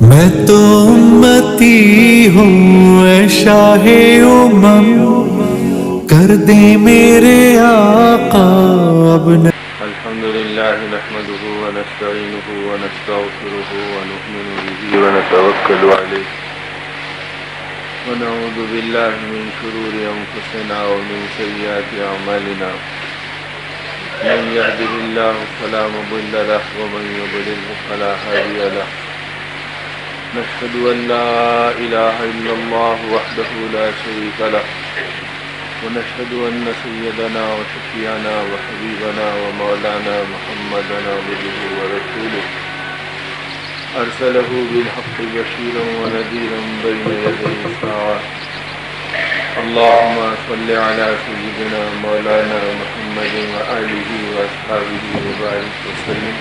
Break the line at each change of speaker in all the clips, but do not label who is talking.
میں تو امتی ہوں اے شاہ امم، کر دے میرے آقا اب
الحمد لله نحمده ونستعينه ونستغفره ونؤمن به ونتوكل عليه ونعوذ بالله من شرور أنفسنا ومن سيئات أعمالنا من يهده الله فلا مضل له ومن يضلل فلا هادي له نشهد أن لا إله إلا الله وحده لا شريك له ونشهد أن سيدنا وشفيعنا وحبيبنا ومولانا محمدا عبده ورسوله أرسله بالحق بشيرا ونذيرا بين يدي الساعة اللهم صل على سيدنا مولانا محمد وآله وأصحابه وبارك وسلم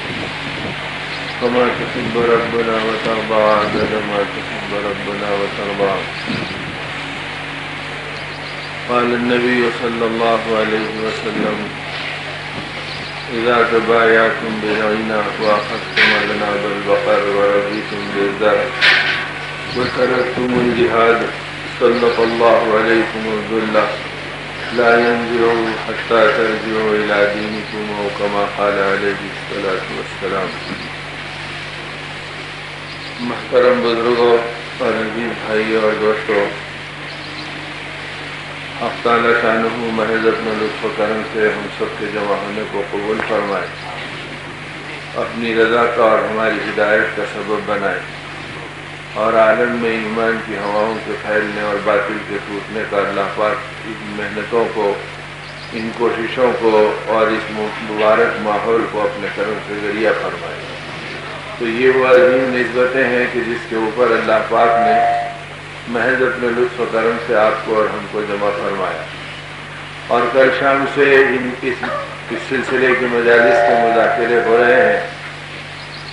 كما تحب ربنا وترضى عدد ما تحب ربنا وترضى. قال النبي صلى الله عليه وسلم إذا تبايعتم بالعينة وأخذتم أذناب البقر ورضيتم بالزرع وتركتم الجهاد سلط الله عليكم الذل لا ينزع حتى ترجعوا إلى دينكم أو كما قال عليه الصلاة والسلام. محترم بزرگوں اور عزیز بھائیوں اور دوستوں، حق تعالی شانہ محض اپنے لطف و کرم سے ہم سب کے جمع ہونے کو قبول فرمائے، اپنی رضا کا اور ہماری ہدایت کا سبب بنائے، اور عالم میں ایمان کی ہواؤں کے پھیلنے اور باطل کے ٹوٹنے کا اللہ پاک ان محنتوں کو، ان کوششوں کو اور اس مبارک ماحول کو اپنے کرم سے ذریعہ فرمائے. تو یہ وہ عظیم نسبتیں ہیں کہ جس کے اوپر اللہ پاک نے محض اپنے لطف و کرم سے آپ کو اور ہم کو جمع فرمایا. اور کل شام سے اس سلسلے کے مجالس کے مذاکرے ہو رہے ہیں،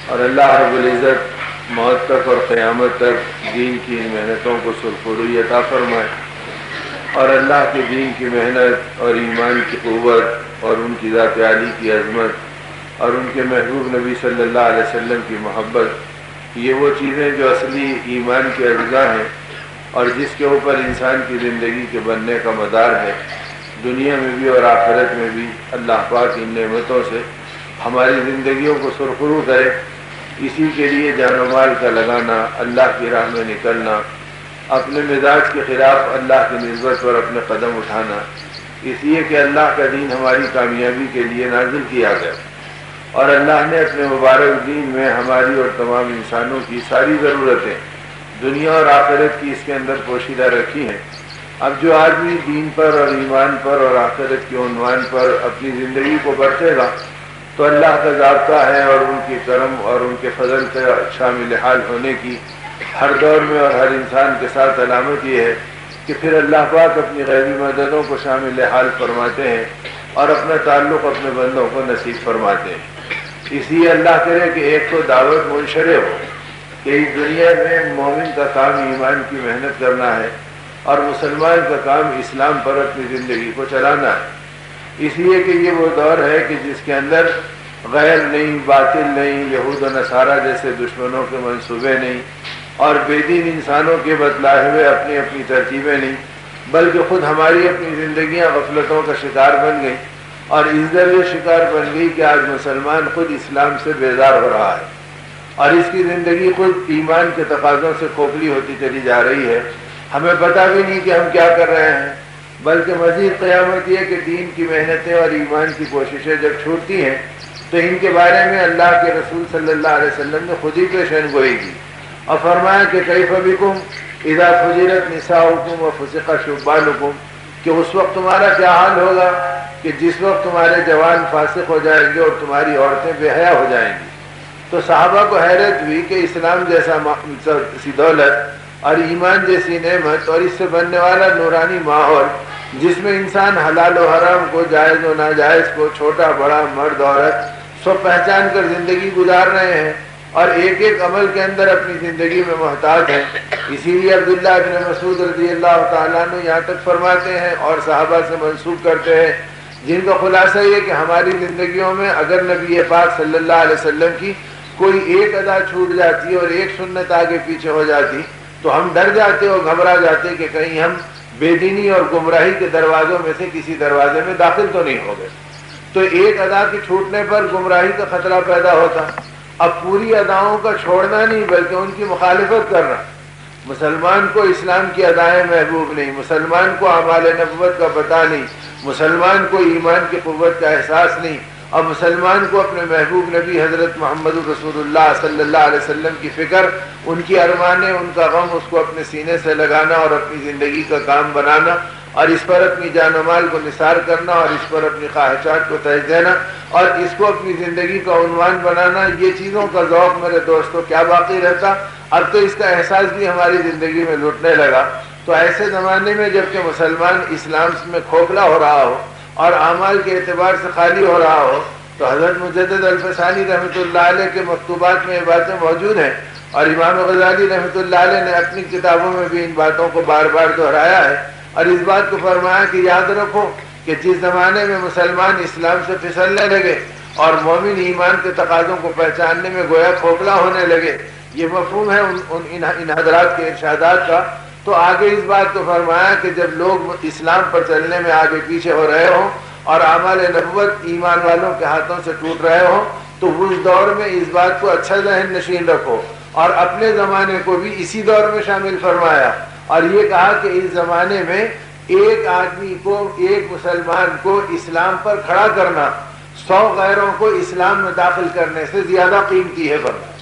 اور اللہ رب العزت موت تک اور قیامت تک دین کی ان محنتوں کو سرخروئی عطا فرمائے، اور اللہ کے دین کی محنت اور ایمان کی قوت اور ان کی ذات عالی کی عظمت اور ان کے محبوب نبی صلی اللہ علیہ وسلم کی محبت، یہ وہ چیزیں جو اصلی ایمان کے اجزاء ہیں اور جس کے اوپر انسان کی زندگی کے بننے کا مدار ہے، دنیا میں بھی اور آخرت میں بھی اللہ پاک ان نعمتوں سے ہماری زندگیوں کو سرخرو کرے. اسی کے لیے جان و مال کا لگانا، اللہ کی راہ میں نکلنا، اپنے مزاج کے خلاف اللہ کی نسبت پر اپنے قدم اٹھانا، اس لیے کہ اللہ کا دین ہماری کامیابی کے لیے نازل کیا گیا، اور اللہ نے اپنے مبارک دین میں ہماری اور تمام انسانوں کی ساری ضرورتیں دنیا اور آخرت کی اس کے اندر پوشیدہ رکھی ہیں. اب جو آدمی دین پر اور ایمان پر اور آخرت کے عنوان پر اپنی زندگی کو برتے گا تو اللہ کا ضابطہ ہے اور ان کی کرم اور ان کے فضل سے شامل حال ہونے کی ہر دور میں اور ہر انسان کے ساتھ علامت یہ ہے کہ پھر اللہ پاک اپنی غیبی مددوں کو شامل حال فرماتے ہیں اور اپنا تعلق اپنے بندوں کو نصیب فرماتے ہیں. اس لیے اللہ کرے کہ ایک تو دعوت منشرے ہو کہ اس دنیا میں مومن کا کام ایمان کی محنت کرنا ہے اور مسلمان کا کام اسلام پر اپنی زندگی کو چلانا ہے. اس لیے کہ یہ وہ دور ہے کہ جس کے اندر غیر نہیں، باطل نہیں، یہود و نصارہ جیسے دشمنوں کے منصوبے نہیں، اور بے دین انسانوں کے بتلائے ہوئے اپنی اپنی ترتیبیں نہیں، بلکہ خود ہماری اپنی زندگیاں غفلتوں کا شکار بن گئی، اور اس درجے شکار بن گئی کہ آج مسلمان خود اسلام سے بیزار ہو رہا ہے اور اس کی زندگی خود ایمان کے تقاضوں سے کھوکھلی ہوتی چلی جا رہی ہے. ہمیں پتہ بھی نہیں کہ ہم کیا کر رہے ہیں، بلکہ مزید قیامت یہ کہ دین کی محنتیں اور ایمان کی کوششیں جب چھوٹتی ہیں تو ان کے بارے میں اللہ کے رسول صلی اللہ علیہ وسلم نے خود ہی پیشن گوئی کی اور فرمایا کہ کیف بکم اذا فجرت نساؤکم وفسق شبانکم، کہ اس وقت تمہارا کیا حال ہوگا کہ جس وقت تمہارے جوان فاسق ہو جائیں گے اور تمہاری عورتیں بے حیا ہو جائیں گی. تو صحابہ کو حیرت ہوئی کہ اسلام جیسا دولت اور ایمان جیسی نعمت اور اس سے بننے والا نورانی ماحول جس میں انسان حلال و حرام کو، جائز و ناجائز کو، چھوٹا بڑا مرد عورت سب پہچان کر زندگی گزار رہے ہیں اور ایک ایک عمل کے اندر اپنی زندگی میں محتاط ہیں. اسی لیے عبداللہ بن مسعود رضی اللہ تعالیٰ عنہ یہاں تک فرماتے ہیں اور صحابہ سے منسوب کرتے ہیں جن کا خلاصہ یہ کہ ہماری زندگیوں میں اگر نبی پاک صلی اللہ علیہ وسلم کی کوئی ایک ادا چھوٹ جاتی اور ایک سنت آگے پیچھے ہو جاتی تو ہم ڈر جاتے اور گھبرا جاتے کہ کہیں ہم بے دینی اور گمراہی کے دروازوں میں سے کسی دروازے میں داخل تو نہیں ہو گئے. تو ایک ادا کے چھوٹنے پر گمراہی کا خطرہ پیدا ہوتا. اب پوری اداؤں کا چھوڑنا نہیں بلکہ ان کی مخالفت کرنا. مسلمان کو اسلام کی ادائیں محبوب نہیں، مسلمان کو اعمال نبوت کا پتہ نہیں، مسلمان کو ایمان کی قوت کا احساس نہیں، اور مسلمان کو اپنے محبوب نبی حضرت محمد رسول اللہ صلی اللہ علیہ وسلم کی فکر، ان کی ارمانیں، ان کا غم، اس کو اپنے سینے سے لگانا اور اپنی زندگی کا کام بنانا اور اس پر اپنی جان و مال کو نثار کرنا اور اس پر اپنی خواہشات کو ترجیح دینا اور اس کو اپنی زندگی کا عنوان بنانا، یہ چیزوں کا ذوق میرے دوستوں کیا باقی رہتا. اب تو اس کا احساس بھی ہماری زندگی میں لٹنے لگا. تو ایسے زمانے میں جب کہ مسلمان اسلام میں کھوکھلا ہو رہا ہو اور اعمال کے اعتبار سے خالی ہو رہا ہو، تو حضرت مجدد الفسانی رحمۃ اللہ علیہ کے مکتوبات میں یہ باتیں موجود ہیں اور امام غزالی رحمۃ اللہ علیہ نے اپنی کتابوں میں بھی ان باتوں کو بار بار دہرایا ہے اور اس بات کو فرمایا کہ یاد رکھو کہ جس زمانے میں مسلمان اسلام سے پھسلنے لگے اور مومن ایمان کے تقاضوں کو پہچاننے میں گویا کھوکھلا ہونے لگے، یہ مفہوم ہے ان حضرات کے ارشادات کا. تو آگے اس بات کو فرمایا کہ جب لوگ اسلام پر چلنے میں آگے پیچھے ہو رہے ہوں اور اعمال نبوت ایمان والوں کے ہاتھوں سے ٹوٹ رہے ہوں تو اس دور میں اس بات کو اچھا ذہن نشین رکھو اور اپنے زمانے کو بھی اسی دور میں شامل فرمایا اور یہ کہا کہ اس زمانے میں ایک آدمی کو، ایک مسلمان کو اسلام پر کھڑا کرنا 100 غیروں کو اسلام میں داخل کرنے سے زیادہ قیمتی ہے. فرمایا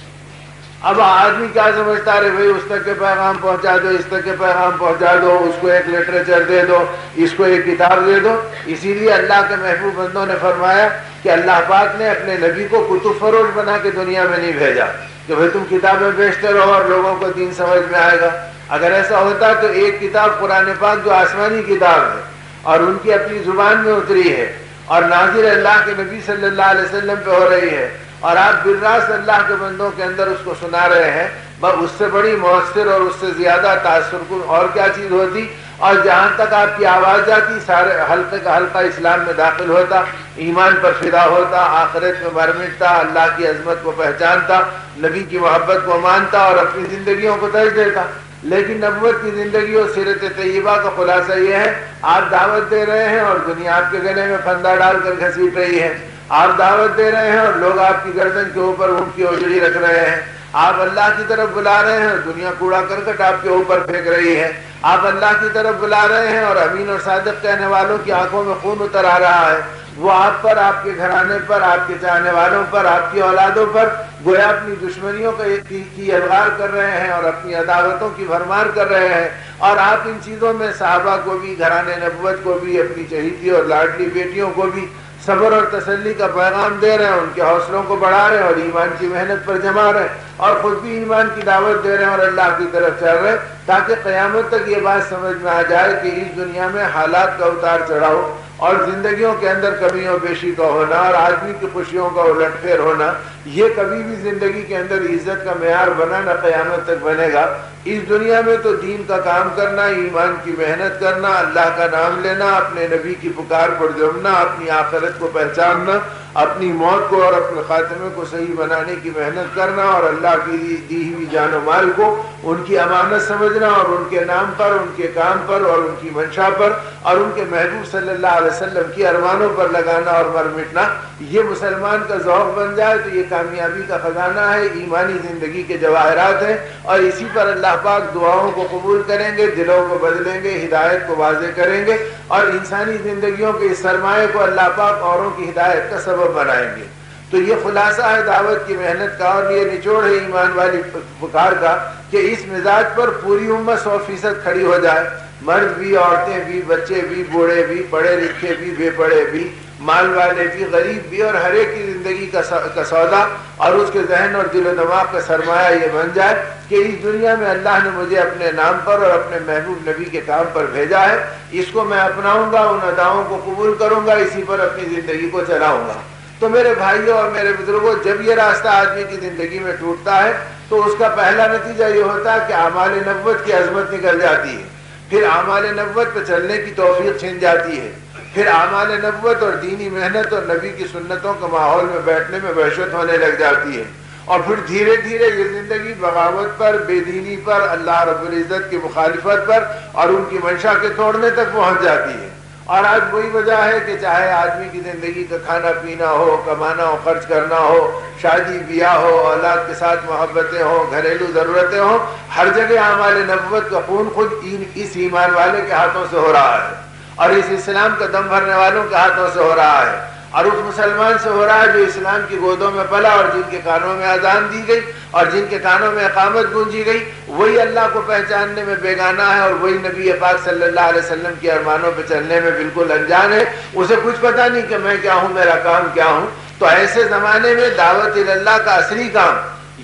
اب آدمی کیا سمجھتا ہے بھائی اس تک کے پیغام پہنچا دو، اس تک کے پیغام پہنچا دو، اس کو ایک لٹریچر دے دو، اس کو ایک کتاب دے دو. اسی لیے اللہ کے محبوب بندوں نے فرمایا کہ اللہ پاک نے اپنے نبی کو کتب فروش بنا کے دنیا میں نہیں بھیجا کہ بھائی تم کتابیں بیچتے رہو اور لوگوں کو دین سمجھ میں آئے گا. اگر ایسا ہوتا تو ایک کتاب قرآن پاک جو آسمانی کتاب ہے اور ان کی اپنی زبان میں اتری ہے اور نازل اللہ کے نبی صلی اللہ علیہ وسلم پہ ہو رہی ہے اور آپ بالراست اللہ کے بندوں کے اندر اس کو سنا رہے ہیں، اس سے بڑی مؤثر اور اس سے زیادہ تاثر کن اور کیا چیز ہوتی. اور جہاں تک آپ کی آواز جاتی سارے حلقے کا حلقہ اسلام میں داخل ہوتا، ایمان پر فدا ہوتا، آخرت میں مر مٹتا، اللہ کی عظمت کو پہچانتا، نبی کی محبت کو مانتا اور اپنی زندگیوں کو ترجیح دیتا. لیکن نبوت کی زندگی اور سیرت طیبہ کا خلاصہ یہ ہے، آپ دعوت دے رہے ہیں اور دنیا آپ کے گلے میں پھندا ڈال کر گھسیٹ رہی ہے. آپ دعوت دے رہے ہیں اور لوگ آپ کی گردن کے اوپر اونٹ کی اوجڑی رکھ رہے ہیں. آپ اللہ کی طرف بلا رہے ہیں اور دنیا کوڑا کرکٹ آپ کے اوپر پھینک رہی ہے. آپ اللہ کی طرف بلا رہے ہیں اور امین اور صادق کہنے والوں کی آنکھوں میں خون اتر آ رہا ہے. وہ آپ پر، آپ کے گھرانے پر، آپ کے چاہنے والوں پر، آپ کی اولادوں پر گویا اپنی دشمنیوں کی الغار کر رہے ہیں اور اپنی عداوتوں کی بھرمار کر رہے ہیں. اور آپ ان چیزوں میں صحابہ کو بھی، گھرانے نبوت کو بھی، اپنی چہیتی اور لاڈلی بیٹیوں کو بھی صبر اور تسلی کا پیغام دے رہے ہیں، ان کے حوصلوں کو بڑھا رہے ہیں اور ایمان کی محنت پر جما رہے ہیں اور خود بھی ایمان کی دعوت دے رہے ہیں اور اللہ کی طرف چل رہے ہیں تاکہ قیامت تک یہ بات سمجھ میں آ جائے کہ اس دنیا میں حالات کا اتار چڑھاؤ اور زندگیوں کے اندر کمی و بیشی کا ہونا اور آدمی کی خوشیوں کا الٹ پھیر ہونا یہ کبھی بھی زندگی کے اندر عزت کا معیار بنا نہ قیامت تک بنے گا. اس دنیا میں تو دین کا کام کرنا، ایمان کی محنت کرنا، اللہ کا نام لینا، اپنے نبی کی پکار پر جمنا، اپنی آخرت کو پہچاننا، اپنی موت کو اور اپنے خاتمے کو صحیح بنانے کی محنت کرنا اور اللہ کی دی ہوئی جان و مال کو ان کی امانت سمجھنا اور ان کے نام پر، ان کے کام پر اور ان کی منشا پر اور ان کے محبوب صلی اللہ علیہ وسلم کی ارمانوں پر لگانا اور مر مٹنا، یہ مسلمان کا ذوق بن جائے تو یہ کامیابی کا خزانہ ہے، ایمانی زندگی کے جواہرات ہیں اور اسی پر اللہ پاک دعاؤں کو قبول کریں گے، دلوں کو بدلیں گے، ہدایت کو واضح کریں گے اور انسانی زندگیوں کے اس سرمایے کو اللہ پاک اوروں کی ہدایت کا سبب بنائیں گے. تو یہ خلاصہ ہے دعوت کی محنت کا اور یہ نچوڑ ہے ایمان والی پکار کا کہ اس مزاج پر پوری امت 100% کھڑی ہو جائے، مرد بھی، عورتیں بھی، بچے بھی، بوڑھے بھی، پڑھے لکھے بھی، بے پڑھے بھی، مال والے بھی، غریب بھی اور ہر ایک کی زندگی کا سودا اور اس کے ذہن اور دل و دماغ کا سرمایہ یہ بن جائے کہ اس دنیا میں اللہ نے مجھے اپنے نام پر اور اپنے محبوب نبی کے کام پر بھیجا ہے، اس کو میں اپناؤں گا، ان اداؤں کو قبول کروں گا، اسی پر اپنی زندگی کو چلاؤں گا. تو میرے بھائیوں اور میرے بزرگوں، جب یہ راستہ آدمی کی زندگی میں ٹوٹتا ہے تو اس کا پہلا نتیجہ یہ ہوتا ہے کہ اعمال نبوت کی عظمت نکل جاتی ہے، پھر اعمال نبوت پہ چلنے کی توفیق چھن جاتی ہے، پھر اعمال نبوت اور دینی محنت اور نبی کی سنتوں کے ماحول میں بیٹھنے میں وحشت ہونے لگ جاتی ہے اور پھر دھیرے دھیرے یہ زندگی بغاوت پر، بے دینی پر، اللہ رب العزت کی مخالفت پر اور ان کی منشا کے توڑنے تک پہنچ جاتی ہے۔ اور آج وہی وجہ ہے کہ چاہے آدمی کی زندگی کا کھانا پینا ہو، کمانا ہو، خرچ کرنا ہو، شادی بیاہ ہو، اولاد کے ساتھ محبتیں ہوں، گھریلو ضرورتیں ہوں، ہر جگہ اعمال نبوت کا خون خود اس ایمان والے کے ہاتھوں سے ہو رہا ہے، اور اس اسلام کا دم بھرنے والوں کے ہاتھوں سے ہو رہا ہے، اور اس مسلمان سے ہو رہا ہے جو اسلام کی گودوں میں پلا اور جن کے کانوں میں اذان دی گئی اور جن کے کانوں میں اقامت گونجی گئی، وہی اللہ کو پہچاننے میں بیگانہ ہے اور وہی نبی پاک صلی اللہ علیہ وسلم کے ارمانوں پہ چلنے میں بالکل انجان ہے۔ اسے کچھ پتہ نہیں کہ میں کیا ہوں، میرا کام کیا ہوں۔ تو ایسے زمانے میں دعوت اللہ کا اصلی کام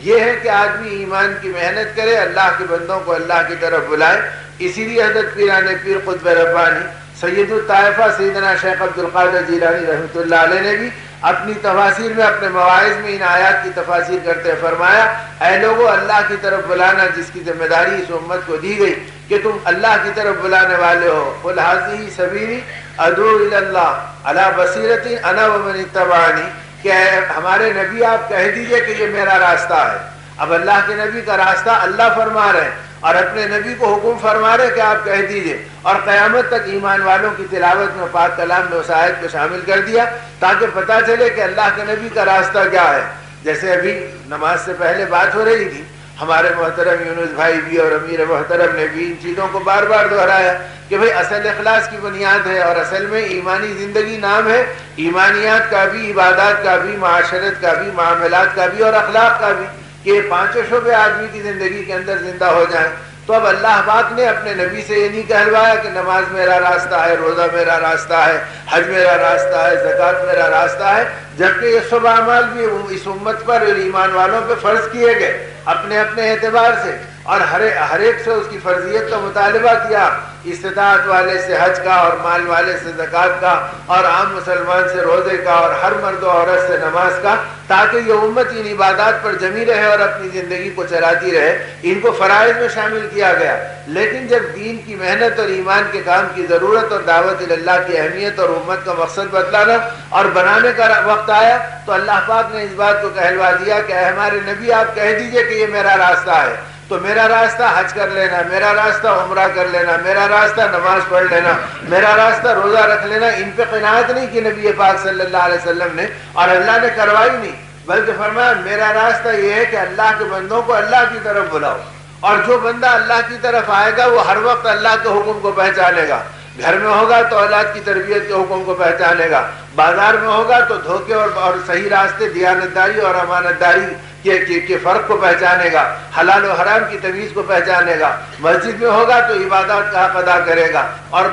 یہ ہے کہ آدمی ایمان کی محنت کرے، اللہ کے بندوں کو اللہ کی طرف بلائے۔ اسی لیے حضرت پیران پیر قطب ربانی سید الطائفہ سیدنا شیخ عبد القادر جیلانی رحمۃ اللہ علیہ نے بھی اپنی تفاسیر میں، اپنے مواعظ میں ان آیات کی تفاسیر کرتے فرمایا، اے لوگو، اللہ کی طرف بلانا جس کی ذمہ داری اس امت کو دی گئی کہ تم اللہ کی طرف بلانے والے ہو، قل ھذہ سبیلی ادعو الی اللہ علی بصیرۃ انا ومن اتبعنی، کہ ہمارے نبی آپ کہہ دیجئے کہ یہ میرا راستہ ہے۔ اب اللہ کے نبی کا راستہ اللہ فرما رہے ہیں اور اپنے نبی کو حکم فرما رہے کہ آپ کہہ دیجئے، اور قیامت تک ایمان والوں کی تلاوت میں پاک کلام میں اس آیت کو شامل کر دیا تاکہ پتہ چلے کہ اللہ کے نبی کا راستہ کیا ہے۔ جیسے ابھی نماز سے پہلے بات ہو رہی تھی، ہمارے محترم یونس بھائی بھی اور امیر محترم نے بھی ان چیزوں کو بار بار دہرایا کہ بھئی اصل اخلاص کی بنیاد ہے، اور اصل میں ایمانی زندگی نام ہے ایمانیات کا بھی، عبادات کا بھی، معاشرت کا بھی، معاملات کا بھی اور اخلاق کا بھی، کہ یہ پانچوں شعبے آدمی کی زندگی کے اندر زندہ ہو جائیں۔ تو اب اللہ پاک نے اپنے نبی سے یہ نہیں کہلوایا کہ نماز میرا راستہ ہے، روزہ میرا راستہ ہے، حج میرا راستہ ہے، زکوٰۃ میرا راستہ ہے، جبکہ یہ سب اعمال بھی اس امت پر اور ایمان والوں پہ فرض کیے گئے اپنے اپنے اعتبار سے، اور ہر ایک سے اس کی فرضیت کا مطالبہ کیا، استطاعت والے سے حج کا اور مال والے سے زکوٰۃ کا اور عام مسلمان سے روزے کا اور ہر مرد و عورت سے نماز کا، تاکہ یہ امت ان عبادات پر جمی رہے اور اپنی زندگی کو چلاتی رہے۔ ان کو فرائض میں شامل کیا گیا، لیکن جب دین کی محنت اور ایمان کے کام کی ضرورت اور دعوت اللہ کی اہمیت اور امت کا مقصد بتلانا اور بنانے کا وقت آیا تو اللہ پاک نے اس بات کو کہلوا دیا کہ اے ہمارے نبی آپ کہہ دیجئے کہ یہ میرا راستہ ہے۔ تو میرا راستہ حج کر لینا، میرا راستہ عمرہ کر لینا، میرا راستہ نماز پڑھ لینا، میرا راستہ روزہ رکھ لینا، ان پہ قناعت نہیں کی نبی پاک صلی اللہ علیہ وسلم نے، اور اللہ نے کروائی نہیں، بلکہ فرمایا میرا راستہ یہ ہے کہ اللہ کے بندوں کو اللہ کی طرف بلاؤ، اور جو بندہ اللہ کی طرف آئے گا وہ ہر وقت اللہ کے حکم کو پہچانے گا۔ گھر میں ہوگا تو اولاد کی تربیت کے حکم کو پہچانے گا، بازار میں ہوگا تو دھوکے اور صحیح راستے، دیانتداری اور امانت داری کے فرق کو پہچانے گا، حلال و حرام کی تمیز کو پہچانے گا، مسجد میں ہوگا تو عبادات کا حق ادا کرے گا، اور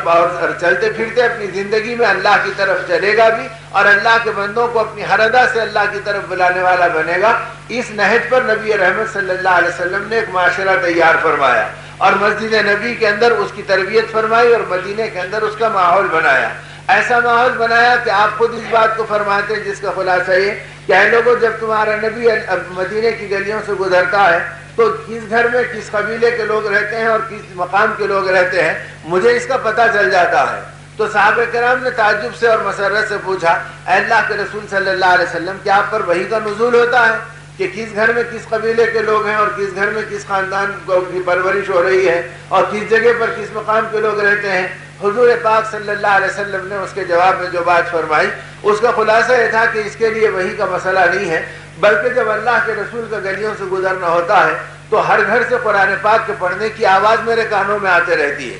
چلتے پھرتے اپنی زندگی میں اللہ کی طرف چلے گا بھی، اور اللہ کے بندوں کو اپنی ہر ادا سے اللہ کی طرف بلانے والا بنے گا۔ اس نہج پر نبی رحمت صلی اللہ علیہ وسلم نے ایک معاشرہ تیار فرمایا اور مسجد نبی کے اندر اس کی تربیت فرمائی اور مدینے کے اندر اس کا ماحول بنایا، ایسا ماحول بنایا کہ آپ خود اس بات کو فرماتے ہیں، جس کا خلاصہ یہ کہ اے لوگوں، جب تمہارا نبی مدینے کی گلیوں سے گزرتا ہے تو کس گھر میں کس قبیلے کے لوگ رہتے ہیں اور کس مقام کے لوگ رہتے ہیں مجھے اس کا پتہ چل جاتا ہے۔ تو صحابہ کرام نے تعجب سے اور مسرت سے پوچھا، اے اللہ کے رسول صلی اللہ علیہ وسلم، کیا آپ پر وحی کا نزول ہوتا ہے کہ کس گھر میں کس قبیلے کے لوگ ہیں اور کس گھر میں کس خاندان کی پرورش ہو رہی ہے اور کس جگہ پر کس مقام کے لوگ رہتے ہیں؟ حضور پاک صلی اللہ علیہ وسلم نے اس کے جواب میں جو بات فرمائی اس کا خلاصہ یہ تھا کہ اس کے لیے وحی کا مسئلہ نہیں ہے، بلکہ جب اللہ کے رسول کا گلیوں سے گزرنا ہوتا ہے تو ہر گھر سے قرآن پاک کے پڑھنے کی آواز میرے کانوں میں آتے رہتی ہے،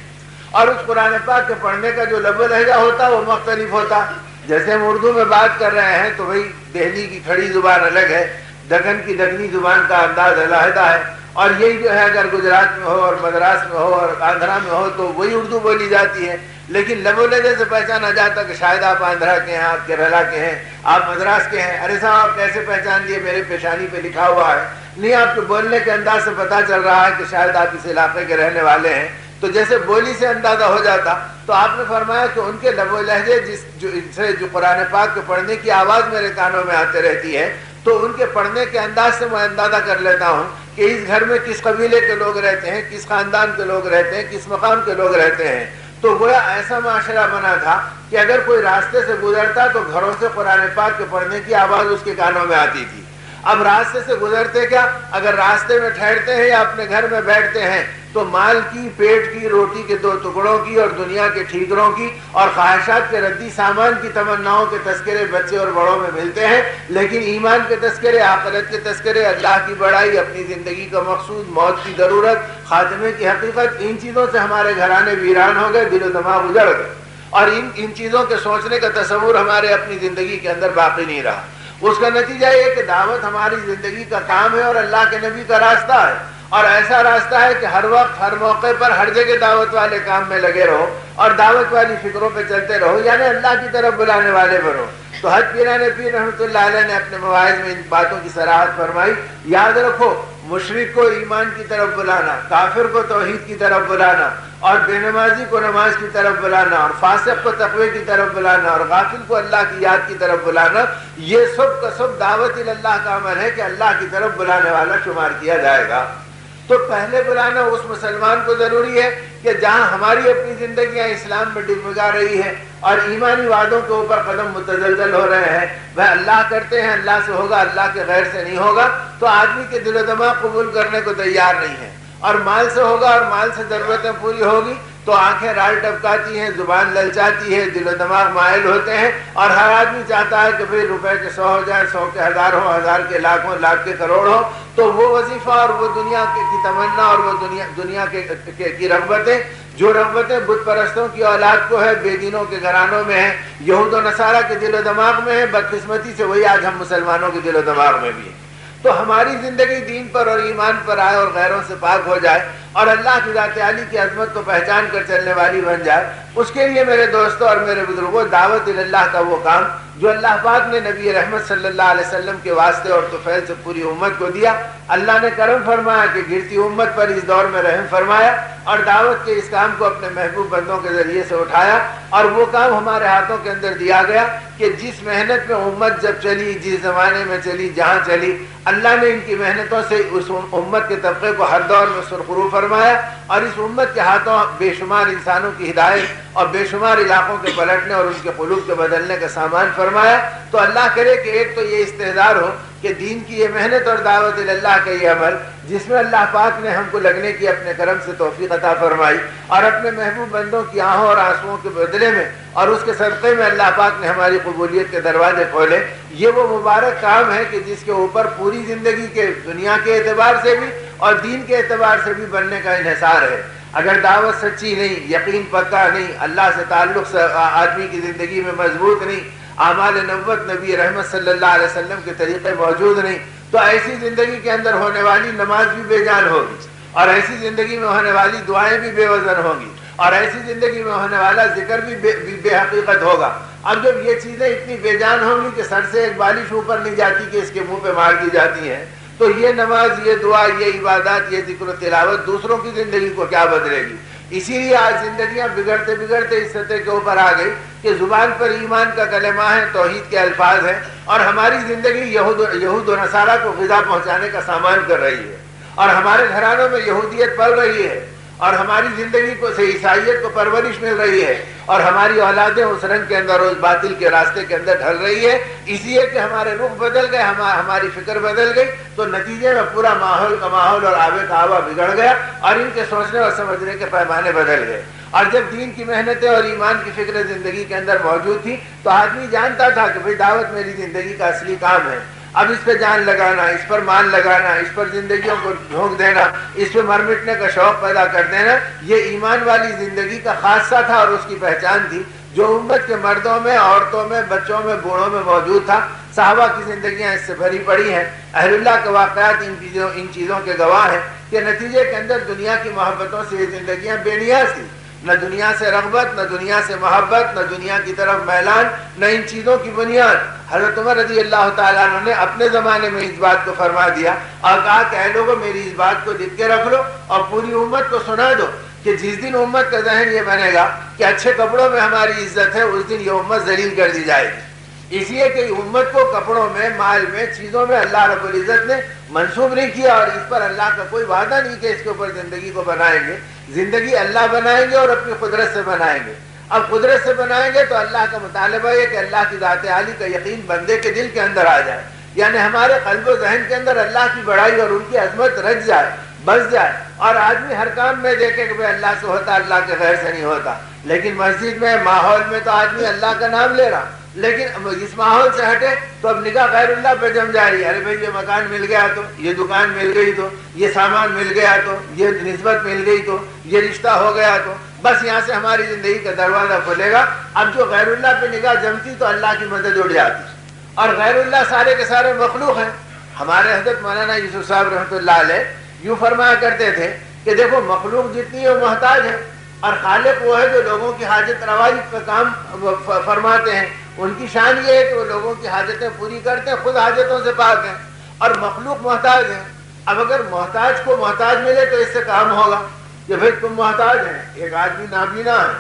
اور اس قرآن پاک کے پڑھنے کا جو لب و لہجہ ہوتا ہے وہ مختلف ہوتا۔ جیسے ہم اردو میں بات کر رہے ہیں تو بھئی دہلی کی کھڑی زبان الگ ہے، دکن کی دکنی زبان کا انداز علیحدہ ہے، اور یہی جو ہے اگر گجرات میں ہو اور مدراس میں ہو اور آندھرا میں ہو تو وہی اردو بولی جاتی ہے، لیکن لب و لہجے سے پہچانا جاتا کہ شاید آپ آندھرا کے ہیں، آپ کیرلا کے ہیں، آپ مدراس کے ہیں۔ ارے صاحب آپ کیسے پہچان لیے؟ میرے پیشانی پہ لکھا ہوا ہے۔ نہیں، آپ کے بولنے کے انداز سے پتہ چل رہا ہے کہ شاید آپ اس علاقے کے رہنے والے ہیں۔ تو جیسے بولی سے اندازہ ہو جاتا، تو آپ نے فرمایا کہ ان کے لب و لہجے جو قرآن پاک کے پڑھنے کی آواز میرے کانوں میں آتے رہتی ہے، تو ان کے پڑھنے کے انداز سے میں اندازہ کر لیتا ہوں کہ اس گھر میں کس قبیلے کے لوگ رہتے ہیں، کس خاندان کے لوگ رہتے ہیں، کس مقام کے لوگ رہتے ہیں۔ تو گویا ایسا معاشرہ بنا تھا کہ اگر کوئی راستے سے گزرتا تو گھروں سے قرآن پاک کے پڑھنے کی آواز اس کے کانوں میں آتی تھی۔ اب راستے سے گزرتے کیا، اگر راستے میں ٹھہرتے ہیں یا اپنے گھر میں بیٹھتے ہیں تو مال کی، پیٹ کی، روٹی کے 2 ٹکڑوں کی اور دنیا کے ٹھیکروں کی اور خواہشات کے ردی سامان کی تمناؤں کے تذکرے بچے اور بڑوں میں ملتے ہیں، لیکن ایمان کے تذکرے، آخرت کے تذکرے، اللہ کی بڑائی، اپنی زندگی کا مقصود، موت کی ضرورت، خاتمے کی حقیقت، ان چیزوں سے ہمارے گھرانے ویران ہو گئے، دل و دماغ اجڑ گئے، اور ان چیزوں کے سوچنے کا تصور ہمارے اپنی زندگی کے اندر باقی نہیں رہا۔ اس کا نتیجہ یہ کہ دعوت ہماری زندگی کا کام ہے اور اللہ کے نبی کا راستہ ہے، اور ایسا راستہ ہے کہ ہر وقت، ہر موقع پر، ہر جگہ دعوت والے کام میں لگے رہو اور دعوت والی فکروں پہ چلتے رہو، یعنی اللہ کی طرف بلانے والے بنو۔ تو حج پیران پیر رحمۃ اللہ علیہ نے اپنے مواعظ میں ان باتوں کی صراحت فرمائی۔ یاد رکھو، مشرک کو ایمان کی طرف بلانا، کافر کو توحید کی طرف بلانا، اور بے نمازی کو نماز کی طرف بلانا، اور فاسق کو تقوی کی طرف بلانا، اور غافل کو اللہ کی یاد کی طرف بلانا، یہ سب کا سب دعوت اللہ کا عمل ہے کہ اللہ کی طرف بلانے والا شمار کیا جائے گا۔ تو پہلے بلانا اس مسلمان کو ضروری ہے کہ جہاں ہماری اپنی زندگیاں اسلام میں ڈگمگا رہی ہے اور ایمانی وعدوں کے اوپر قدم متزلزل ہو رہے ہیں، وہ اللہ کرتے ہیں، اللہ سے ہوگا، اللہ کے غیر سے نہیں ہوگا، تو آدمی کے دل و دماغ قبول کرنے کو تیار نہیں ہے، اور مال سے ہوگا اور مال سے ضرورتیں پوری ہوگی تو آنکھیں رال ٹپکاتی ہیں، زبان للچاتی ہے، دل و دماغ مائل ہوتے ہیں، اور ہر آدمی چاہتا ہے کہ بھئی روپے کے 100 ہو جائیں، 100 کے 1000 ہو، 1000 کے لاکھ ہو، لاکھ کے کروڑ ہو، تو وہ وظیفہ اور وہ دنیا کی تمنا اور وہ دنیا کی رغبتیں، جو رغبتیں بت پرستوں کی اولاد کو ہے، بے دینوں کے گھرانوں میں ہیں، یہود و نصارہ کے دل و دماغ میں ہے، بدقسمتی سے وہی آج ہم مسلمانوں کے دل و دماغ میں بھی ہیں۔ تو ہماری زندگی دین پر اور ایمان پر آئے اور غیروں سے پاک ہو جائے اور اللہ کی ذات عالی کی عظمت کو پہچان کر چلنے والی بن جائے، اس کے لیے میرے دوستوں اور میرے بزرگوں، دعوت اللہ کا وہ کام جو اللہ پاک نے نبی رحمت صلی اللہ علیہ وسلم کے واسطے اور طفیل سے پوری امت کو دیا، اللہ نے کرم فرمایا کہ گرتی امت پر اس دور میں رحم فرمایا اور دعوت کے اس کام کو اپنے محبوب بندوں کے ذریعے سے اٹھایا، اور وہ کام ہمارے ہاتھوں کے اندر دیا گیا کہ جس محنت میں امت جب چلی، جس زمانے میں چلی، جہاں چلی، اللہ نے ان کی محنتوں سے اس امت کے طبقے کو ہر دور میں سرخرو فرمایا، اور اس امت کے ہاتھوں بے شمار انسانوں کی ہدایت اور بے شمار علاقوں کے پلٹنے اور ان کے قلوب کے بدلنے کا سامان فرمایا۔ تو اللہ کرے کہ ایک تو یہ استحضار ہو کہ دین کی یہ محنت اور دعوت اللہ کا یہ عمل جس میں اللہ پاک نے ہم کو لگنے کی اپنے کرم سے توفیق عطا فرمائی، اور اپنے محبوب بندوں کی آہوں اور آنسوؤں کے بدلے میں اور اس کے صدقے میں اللہ پاک نے ہماری قبولیت کے دروازے کھولے، یہ وہ مبارک کام ہے کہ جس کے اوپر پوری زندگی کے دنیا کے اعتبار سے بھی اور دین کے اعتبار سے بھی بننے کا انحصار ہے۔ اگر دعوت سچی نہیں، یقین پکا نہیں، اللہ سے تعلق سے آدمی کی زندگی میں مضبوط نہیں، اعمال نبوت نبی رحمت صلی اللہ علیہ وسلم کے طریقے موجود نہیں، تو ایسی زندگی کے اندر ہونے والی نماز بھی بے جان ہوگی، اور ایسی زندگی میں ہونے والی دعائیں بھی بے وزن ہوں گی، اور ایسی زندگی میں ہونے والا ذکر بھی بے حقیقت ہوگا۔ اب جب یہ چیزیں اتنی بے جان ہوں گی کہ سر سے ایک بالش اوپر نہیں جاتی کہ اس کے منہ پہ مار دی جاتی ہیں، تو یہ نماز، یہ دعا، یہ عبادات، یہ ذکر و تلاوت دوسروں کی زندگی کو کیا بدلے گی؟ اسی لیے آج زندگیاں بگڑتے بگڑتے اس سطح کے اوپر آ گئی کہ زبان پر ایمان کا کلمہ ہے، توحید کے الفاظ ہیں، اور ہماری زندگی یہود و نصارہ کو غذا پہنچانے کا سامان کر رہی ہے، اور ہمارے گھرانوں میں یہودیت پل رہی ہے، اور ہماری زندگی کو سے عیسائیت کو پرورش مل رہی ہے، اور ہماری اولادیں اس رنگ کے اندر، اس باطل کے راستے کے اندر ڈھل رہی ہے، اس لیے کہ ہمارے رخ بدل گئے، ہماری فکر بدل گئی، تو نتیجے میں پورا ماحول کا ماحول اور آب کا ہوا بگڑ گیا، اور ان کے سوچنے اور سمجھنے کے پیمانے بدل گئے۔ اور جب دین کی محنتیں اور ایمان کی فکر زندگی کے اندر موجود تھی تو آدمی جانتا تھا کہ بھئی دعوت میری زندگی کا اصلی کام ہے، اب اس پہ جان لگانا، اس پر مال لگانا، اس پر زندگیوں کو جھونک دینا، اس پہ مر مٹنے کا شوق پیدا کر دینا، یہ ایمان والی زندگی کا خاصہ تھا اور اس کی پہچان تھی جو امت کے مردوں میں، عورتوں میں، بچوں میں، بوڑھوں میں موجود تھا۔ صحابہ کی زندگیاں اس سے بھری پڑی ہیں، اہل اللہ کے واقعات ان چیزوں کے گواہ ہیں کہ نتیجے کے اندر دنیا کی محبتوں سے یہ زندگیاں بے نیاز تھیں، نہ دنیا سے رغبت، نہ دنیا سے محبت، نہ دنیا کی طرف میلان، نہ ان چیزوں کی بنیاد۔ حضرت عمر رضی اللہ تعالیٰ عنہ نے اپنے زمانے میں اس بات کو فرما دیا اور کہا کہ اے لوگو میری اس بات کو لکھ کے رکھ لو اور پوری امت کو سنا دو کہ جس دن امت کا ذہن یہ بنے گا کہ اچھے کپڑوں میں ہماری عزت ہے، اس دن یہ امت ذلیل کر دی جائے گی۔ اس لیے کہ امت کو کپڑوں میں، مال میں، چیزوں میں اللہ رب العزت نے منسوب نہیں کیا، اور اس پر اللہ کا کوئی وعدہ نہیں کہ اس کے اوپر زندگی کو بنائیں گے۔ زندگی اللہ بنائیں گے اور اپنی قدرت سے بنائیں گے۔ اب قدرت سے بنائیں گے تو اللہ کا مطالبہ ہے کہ اللہ کی ذات عالی کا یقین بندے کے دل کے اندر آ جائے یعنی ہمارے قلب و ذہن کے اندر اللہ کی بڑائی اور ان کی عظمت رچ جائے، بس جائے، اور آدمی ہر کام میں دیکھے کہ بھائی اللہ سے ہوتا، اللہ کے غیر سے نہیں ہوتا. لیکن مسجد میں ماحول میں تو آدمی اللہ کا نام لے رہا، لیکن اس ماحول سے ہٹے تو اب نگاہ غیر اللہ پہ جم جا رہی ہے. ارے بھائی یہ مکان مل گیا تو، یہ دکان مل گئی تو، یہ سامان مل گیا تو، یہ نسبت مل گئی تو، یہ رشتہ ہو گیا تو، بس یہاں سے ہماری زندگی کا دروازہ کھلے گا. اب جو غیر اللہ پہ نگاہ جمتی تو اللہ کی مدد اڑ جاتی. اور غیر اللہ سارے کے سارے مخلوق ہیں. ہمارے حضرت مولانا یوسف صاحب رحمۃ اللہ علیہ یوں فرمایا کرتے تھے کہ دیکھو مخلوق جتنی ہے وہ محتاج ہے، اور خالق وہ ہے جو لوگوں کی حاجت روائی کا کام فرماتے ہیں. ان کی شان یہ ہے کہ وہ لوگوں کی حاجتیں پوری کرتے ہیں، خود حاجتوں سے پاک ہیں، اور مخلوق محتاج ہے. اب اگر محتاج کو محتاج ملے تو اس سے کام ہوگا کہ بھائی تم محتاج ہیں. ایک آدمی نابینا ہے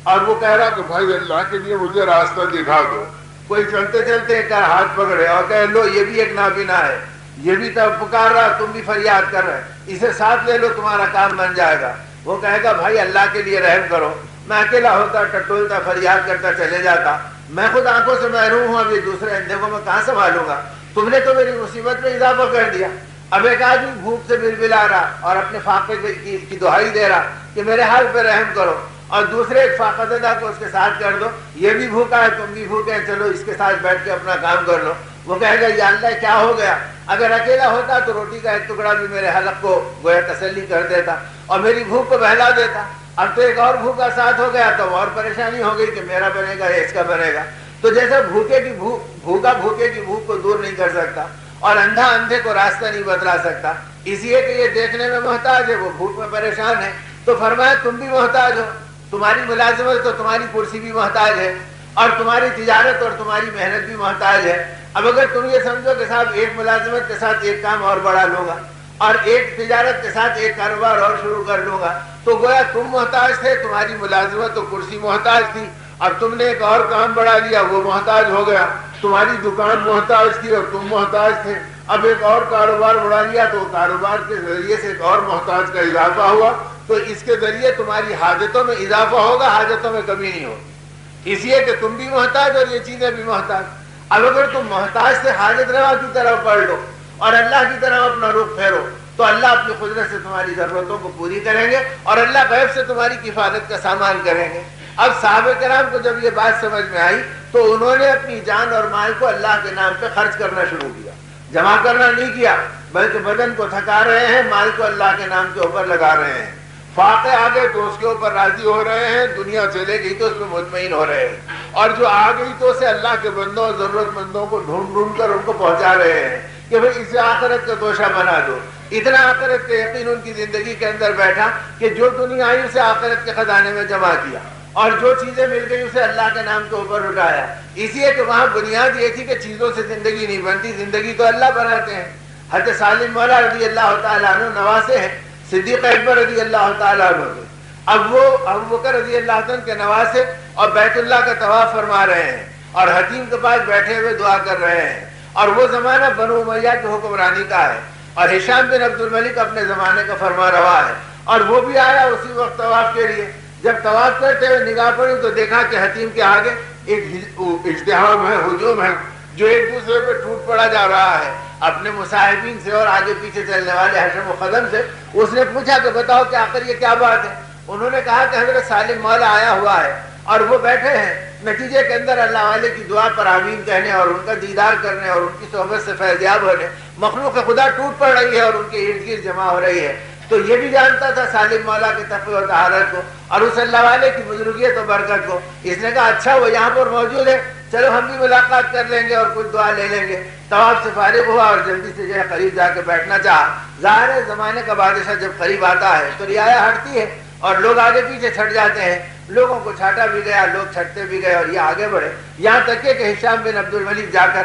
اور وہ کہہ رہا کہ بھائی اللہ کے لیے مجھے راستہ دکھا دو. کوئی چلتے چلتے ایک ہاتھ پکڑے اور کہہ لو یہ بھی ایک نابینا ہے، یہ بھی تب پکار رہا، تم بھی فریاد کر رہے، اسے ساتھ لے لو تمہارا کام بن جائے گا. وہ کہے گا بھائی اللہ کے لیے رحم کرو، میں اکیلا ہوتا ٹٹولتا فریاد کرتا چلے جاتا، میں خود آنکھوں سے محروم ہوں، ابھی دوسرے اندھے کو میں کہاں سنبھالوں گا، تم نے تو میری مصیبت میں اضافہ کر دیا. اب ایک آدمی بھوک سے بلبلا رہا اور اپنے فاقے کی دہائی دے رہا کہ میرے حال پہ رحم کرو، اور دوسرے ایک فاقہ زدہ کو اس کے ساتھ کر دو، یہ بھی بھوکا ہے تم بھی بھوکے ہیں، چلو اس کے ساتھ بیٹھ کے اپنا کام کر لو. وہ کہے گا یا اللہ کیا ہو گیا، اگر اکیلا ہوتا تو روٹی کا ایک ٹکڑا بھی میرے حلق کو گویا تسلی کر دیتا اور میری بھوک کو بہلا دیتا. اب تو ایک اور بھوکا ساتھ ہو گیا تو اور پریشانی ہو گئی کہ میرا بنے گا یا اس کا بنے گا. تو جیسے بھوکا بھوکے کی بھوک کو دور نہیں کر سکتا اور اندھا اندھے کو راستہ نہیں بتلا سکتا، اس لیے کہ یہ دیکھنے میں محتاج ہے، وہ بھوک میں پریشان ہے. تو فرمایا تم بھی محتاج ہو، تمہاری ملازمت تو تمہاری کرسی بھی محتاج ہے، اور تمہاری تجارت اور تمہاری محنت بھی محتاج ہے. اب اگر تم یہ سمجھو کہ صاحب ایک ملازمت کے ساتھ ایک کام اور بڑھا لوں گا اور ایک تجارت کے ساتھ ایک کاروبار اور شروع کر لوں گا، تو گویا تم محتاج تھے، تمہاری ملازمت تو کرسی محتاج تھی، اب تم نے ایک اور کام بڑھا لیا وہ محتاج ہو گیا. تمہاری دکان محتاج تھی اور تم محتاج تھے، اب ایک اور کاروبار بڑھا لیا تو کاروبار کے ذریعے سے ایک اور محتاج کا اضافہ ہوا، تو اس کے ذریعے تمہاری حاجتوں میں اضافہ ہوگا، حاجتوں میں کمی نہیں ہوگی، اس لیے کہ تم بھی محتاج اور یہ چیزیں بھی محتاج. اب اگر تم محتاج سے حاجت روا کی طرف بڑھ لو اور اللہ کی طرف اپنا رخ پھیرو تو اللہ اپنی قدرت سے تمہاری ضرورتوں کو پوری کریں گے اور اللہ غیب سے تمہاری کفالت کا سامان کریں گے. اب صحابہ کرام کو جب یہ بات سمجھ میں آئی تو انہوں نے اپنی جان اور مال کو اللہ کے نام پہ خرچ کرنا شروع کیا. جمع کرنا نہیں کیا بلکہ بدن کو تھکا رہے ہیں، مال کو اللہ کے نام کے اوپر لگا رہے ہیں. فاقے آ گئے تو اس کے اوپر راضی ہو رہے ہیں، دنیا چلے گئی تو اس پہ مطمئن ہو رہے ہیں، اور جو آ گئی تو اسے اللہ کے بندوں اور ضرورت مندوں کو ڈھونڈ ڈھونڈ کر ان کو پہنچا رہے ہیں کہ بھئی اسے آخرت کا توشہ بنا دو. اتنا آخرت کے یقین ان کی زندگی کے اندر بیٹھا کہ جو دنیا آئی اسے آخرت کے خزانے میں جمع کیا اور جو چیزیں مل گئی اسے اللہ کے نام کے اوپر اٹھایا. اس لیے کہ وہاں بنیاد یہ تھی کہ چیزوں سے زندگی نہیں بنتی، زندگی تو اللہ بناتے ہیں. حضرت سالم مولا رضی اللہ تعالیٰ عنہ نواسے ہیں صدیق اکبر رضی اللہ تعالیٰ عنہ کے. اب وہ ابو بکر رضی اللہ عنہ کے نواسے اور بیت اللہ کا طواف فرما رہے ہیں اور حتیم کے پاس بیٹھے ہوئے دعا کر رہے ہیں، اور وہ زمانہ بنو امیہ کی حکمرانی کا ہے اور ہشام بن عبد الملک اپنے زمانے کا فرما روا ہے، اور وہ بھی آیا اسی وقت طواف کے لیے. جب طواف کرتے ہوئے نگاہ پڑی تو دیکھا کہ حتیم کے آگے ایک اجتحام ہے، ہجوم ہے، جو ایک دوسرے پہ ٹوٹ پڑا جا رہا ہے اپنے مصاحبین سے اور آگے پیچھے چلنے والے حشم و خدم سے. اس نے پوچھا کہ بتاؤ کہ آخر یہ کیا بات ہے؟ انہوں نے کہا کہ حضرت سالم مولا آیا ہوا ہے اور وہ بیٹھے ہیں، نتیجے کے اندر اللہ والے کی دعا پر آمین کہنے اور ان کا دیدار کرنے اور ان کی صحبت سے فیضیاب ہونے مخلوق خدا ٹوٹ پڑ رہی ہے اور ان کے ارد گرد جمع ہو رہی ہے. تو یہ بھی جانتا تھا سالم مولا کے تقوی و طہارت کو اور اس اللہ والے کی بزرگیت و برکت کو. اس نے کہا اچھا وہ یہاں پر موجود ہے، چلو ہم بھی ملاقات کر لیں گے اور کچھ دعا لے لیں گے. طواف سے فارغ ہوا اور جلدی سے جو ہے قریب جا کے بیٹھنا چاہا. ظاہر ہے زمانے کا بادشاہ جب قریب آتا ہے تو رعایا ہٹتی ہے اور لوگ آگے پیچھے چھٹ جاتے ہیں. لوگوں کو چھاٹا بھی گیا، لوگ چھٹتے بھی گئے اور یہ آگے بڑھے، یہاں تک کہ ہشام بن عبد الملک جا کر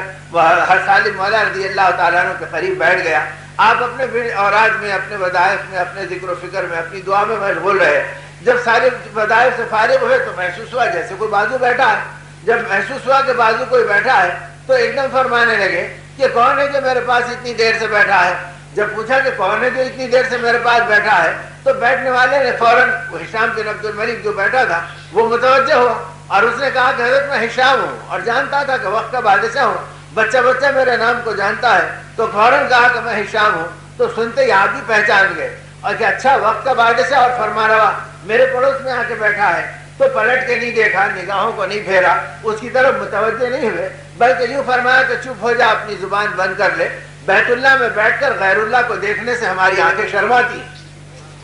ہر سالم مولا رضی اللہ تعالیٰ عنہ کے قریب بیٹھ گیا. آپ اپنے اوراد میں، اپنے وظائف میں، اپنے ذکر و فکر میں، اپنی دعا میں مشغول رہے. جب سارے وظائف سے فارغ ہوئے تو محسوس ہوا جیسے کوئی بازو بیٹھا ہے. جب محسوس ہوا کہ بازو کوئی بیٹھا ہے تو ایک دم فرمانے لگے کہ کون ہے جو میرے پاس اتنی دیر سے بیٹھا ہے؟ جب پوچھا کہ کون ہے جو اتنی دیر سے میرے پاس بیٹھا ہے تو بیٹھنے والے نے فوراً ہشام بن عبد الملک جو بیٹھا تھا وہ متوجہ ہوا اور اس نے کہا کہ حضرت میں ہشام ہوں اور جانتا تھا کہ وقت کا بادشاہ ہوں
بچہ بچہ میرے نام کو جانتا ہے، تو فوراً کہا کہ میں ہشام ہوں۔ تو سنتے ہی آپ بھی پہچان گئے اور کہ اچھا وقت کا بادشاہ اور فرما روا میرے پڑوس میں آ کے بیٹھا ہے۔ تو پلٹ کے نہیں دیکھا، نگاہوں کو نہیں پھیرا، اس کی طرف متوجہ نہیں ہوئے، بلکہ یوں فرمایا کہ چپ ہو جا، اپنی زبان بند کر لے۔ بیت اللہ میں بیٹھ کر غیر اللہ کو دیکھنے سے ہماری آنکھیں شرماتی،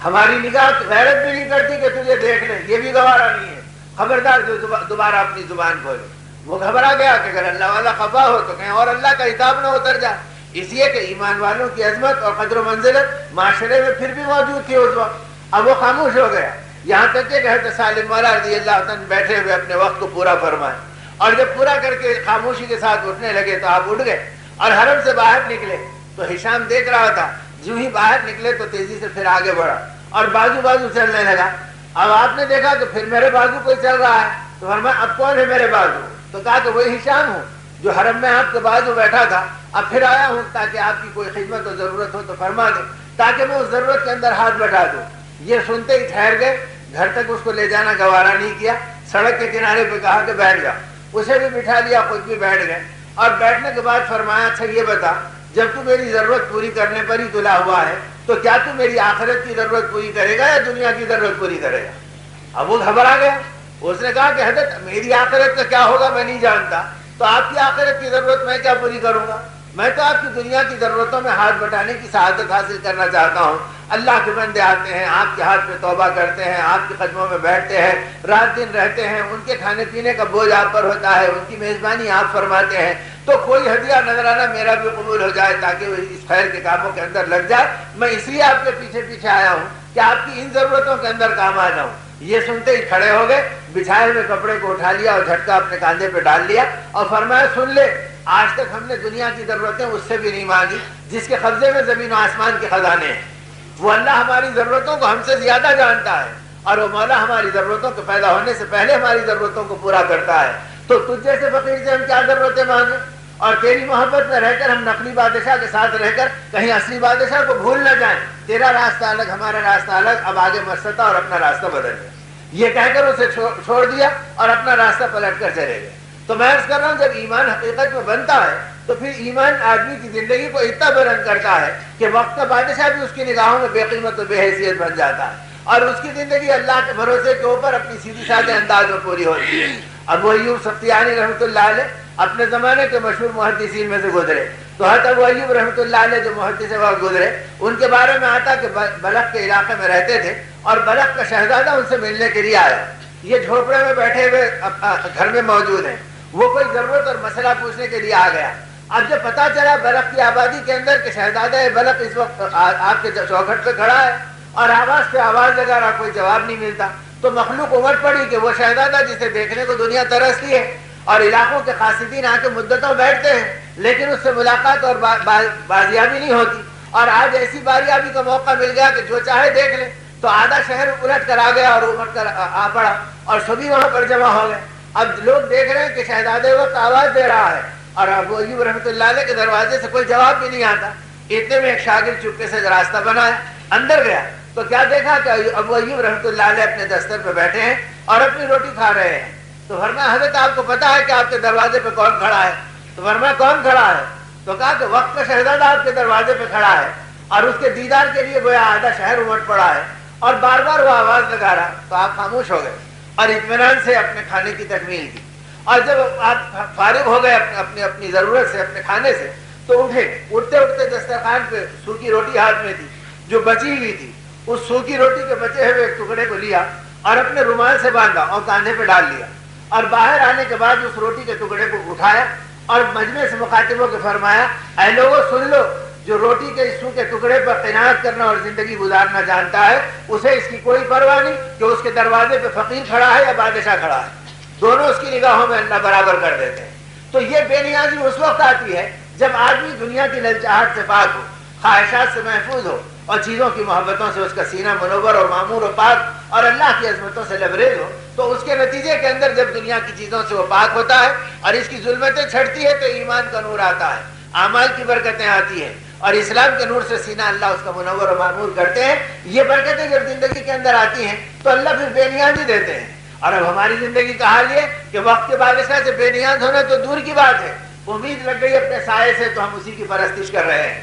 ہماری نگاہ غیرت بھی نہیں کرتی کہ تجھے دیکھ لیں، یہ بھی گوارا نہیں ہے، خبردار جو دوبارہ اپنی زبان کھولے۔ وہ گھبرا گیا کہ اگر اللہ والا خفا ہو تو کہیں اور اللہ کا عتاب نہ اتر جائے، اس لیے کہ ایمان والوں کی عظمت اور قدر و منزلت معاشرے میں پھر بھی موجود تھی اس وقت۔ اب وہ خاموش ہو گیا، یہاں تک کہ حضرت سالم مولا رضی اللہ عنہ بیٹھے ہوئے اپنے وقت کو پورا فرمائے، اور جب پورا کر کے خاموشی کے ساتھ اٹھنے لگے تو آپ اٹھ گئے اور حرم سے باہر نکلے۔ تو ہشام دیکھ رہا تھا، جو ہی باہر نکلے تو تیزی سے پھر آگے بڑھا اور بازو بازو چلنے لگا۔ اب آپ نے دیکھا کہ پھر میرے بازو کوئی چل رہا ہے، تو فرمایا اب کون ہے میرے بازو؟ تو کہا کہ وہی ہشام ہوں جو حرم میں آپ کے بازو بیٹھا تھا، اب پھر آیا ہوں تاکہ آپ کی کوئی خدمت و ضرورت ہو تو فرما دیں، تاکہ میں اس ضرورت کے اندر ہاتھ بٹھا دوں۔ یہ سنتے ہی ٹھہر گئے، گھر تک اس کو لے جانا گوارا نہیں کیا، سڑک کے کنارے پہ کہا کہ بیٹھ جا، اسے بھی بٹھا لیا، خود بھی بیٹھ گئے، اور بیٹھنے کے بعد فرمایا اچھا یہ بتا، جب تو میری ضرورت پوری کرنے پر ہی تلا ہوا ہے تو کیا تو میری آخرت کی ضرورت پوری کرے گا یا دنیا کی ضرورت پوری کرے گا؟ اب وہ گھبرا گیا، اس نے کہا کہ حضرت میری آخرت کا کیا ہوگا میں نہیں جانتا، تو آپ کی آخرت کی ضرورت میں کیا پوری کروں گا؟ میں تو آپ کی دنیا کی ضرورتوں میں ہاتھ بٹانے کی سعادت حاصل کرنا چاہتا ہوں۔ اللہ کے بندے آتے ہیں، آپ کے ہاتھ پہ توبہ کرتے ہیں، آپ کے قدموں میں بیٹھتے ہیں، رات دن رہتے ہیں، ان کے کھانے پینے کا بوجھ آپ پر ہوتا ہے، ان کی میزبانی آپ فرماتے ہیں، تو کوئی ہدیہ نظرانہ میرا بھی قبول ہو جائے تاکہ وہ اس خیر کے کاموں کے اندر لگ جائے۔ میں اس لیے آپ کے پیچھے پیچھے آیا ہوں کہ آپ کی ان ضرورتوں کے اندر کام آ جاؤں۔ یہ سنتے ہی کھڑے ہو گئے، بچھائے ہوئے کپڑے کو اٹھا لیا اور جھٹکا اپنے کاندھے پہ ڈال لیا اور فرمایا سن لے، آج تک ہم نے دنیا کی ضرورتیں اس سے بھی نہیں مانگی جس کے قبضے میں زمین و آسمان کے خزانے ہیں۔ وہ اللہ ہماری ضرورتوں کو ہم سے زیادہ جانتا ہے، اور وہ مولا ہماری ضرورتوں کے پیدا ہونے سے پہلے ہماری ضرورتوں کو پورا کرتا ہے۔ تو تجھ جیسے فقیر سے ہم کیا ضرورتیں مانگیں؟ اور تیری محبت میں رہ کر ہم نقلی بادشاہ کے ساتھ رہ کر کہیں اصلی بادشاہ کو بھول نہ جائیں۔ تیرا راستہ الگ، ہمارا راستہ الگ، اب آگے مستا اور اپنا راستہ بدل گیا۔ یہ کہہ کر اسے چھوڑ دیا اور اپنا راستہ پلٹ کر چلے گئے۔ تو میں عرض کر رہا ہوں جب ایمان حقیقت میں بنتا ہے تو پھر ایمان آدمی کی زندگی کو اتنا بلند کرتا ہے کہ وقت کا بادشاہ بھی اس کی نگاہوں میں بے قیمت و بے حیثیت بن جاتا ہے، اور اس کی زندگی اللہ کے بھروسے کے اوپر اپنی سیدھی سادے انداز میں پوری ہوتی ہے۔ ابو ایوب سختیانی رحمۃ اللہ علیہ اپنے زمانے کے مشہور محدثین میں سے گزرے، تو حضرت ابو ایوب رحمۃ اللہ علیہ جو محدث وقت گزرے، ان کے بارے میں آتا کہ بلخ کے علاقے میں رہتے تھے اور بلخ کا شہزادہ ان سے ملنے کے لیے آیا۔ یہ جھوپڑے میں بیٹھے ہوئے گھر میں موجود ہیں، وہ کوئی ضرورت اور مسئلہ پوچھنے کے لیے آ گیا۔ اب جب پتا چلا بلخ کی آبادی کے اندر کہ شہزادہ بلخ اس وقت آپ کے چوکھٹ پہ کھڑا ہے اور آواز پہ آواز لگا رہا، کوئی جواب نہیں ملتا، تو مخلوق امٹ پڑی کہ وہ شہزادہ جسے دیکھنے کو دنیا ترستی ہے اور علاقوں کے قاصدین آ کے مدتوں بیٹھتے ہیں لیکن اس سے ملاقات اور بازیابی نہیں ہوتی، اور آج ایسی بازیابی کا موقع مل گیا کہ جو چاہے دیکھ لے، تو آدھا شہر الٹ کر آ گیا اور امٹ کر آ پڑا اور سبھی وہاں پر جمع ہو گئے۔ اب لوگ دیکھ رہے ہیں کہ شہزادے وقت آواز دے رہا ہے اور ابو ایوب رحمۃ اللہ علیہ کے دروازے سے کوئی جواب بھی نہیں آتا۔ اتنے میں ایک شاگرد چپکے سے راستہ بنایا، اندر گیا تو کیا دیکھا کہ ابو ایوب رحمۃ اللہ علیہ اپنے دستر پہ بیٹھے ہیں اور اپنی روٹی کھا رہے ہیں۔ تو فرمایا حضرت آپ کو پتا ہے کہ آپ کے دروازے پہ کون کھڑا ہے؟ تو فرمایا کون کھڑا ہے؟ تو کہا کہ وقت کا شہزادہ آپ کے دروازے پہ کھڑا ہے اور اس کے دیدار کے لیے گویا آدھا شہر امٹ پڑا ہے اور بار بار وہ آواز لگا رہا۔ تو آپ خاموش ہو گئے اور اطمینان سے اپنے کھانے کی تکمیل کی، اور جب آپ فارغ ہو گئے اپنی ضرورت سے، اپنے کھانے سے، تو اٹھے، اٹھتے اٹھتے دسترخوان پہ سوکھی روٹی ہاتھ میں تھی جو بچی ہوئی تھی، اس سوکھی روٹی کے بچے ہوئے ایک ٹکڑے کو لیا اور اپنے رومال سے باندھا اور کاندھے پہ ڈال لیا، اور باہر آنے کے بعد اس روٹی کے ٹکڑے کو اٹھایا اور مجمع سے مخاطبوں کو فرمایا اے لوگوں سن لو، جو روٹی کے اس کے ٹکڑے پر قناعت کرنا اور زندگی گزارنا جانتا ہے اسے اس کی کوئی پرواہ نہیں کہ اس کے دروازے پہ فقیر کھڑا ہے یا بادشاہ کھڑا ہے، دونوں اس کی نگاہوں میں اللہ برابر کر دیتے ہیں۔ تو یہ بے نیازی اس وقت آتی ہے جب آدمی دنیا کی للچاہٹ سے پاک ہو، خواہشات سے محفوظ ہو اور چیزوں کی محبتوں سے اس کا سینہ منور اور معمور و پاک اور اللہ کی عظمتوں سے لبریز ہو، تو اس کے نتیجے کے اندر جب دنیا کی چیزوں سے وہ پاک ہوتا ہے اور اس کی ظلمتیں چھٹتی ہے تو ایمان کا نور آتا ہے، اعمال کی برکتیں آتی ہیں اور اسلام کے نور سے سینہ اللہ اس کا منور و معمور کرتے ہیں۔ یہ برکتیں جب زندگی کے اندر آتی ہیں تو اللہ پھر بے نیازی دیتے ہیں۔ اور اب ہماری زندگی کا حال یہ کہ وقت کے بادشاہ سے بے نیاز ہونا تو دور کی بات ہے، امید لگ گئی اپنے سائے سے تو ہم اسی کی پرستش کر رہے ہیں،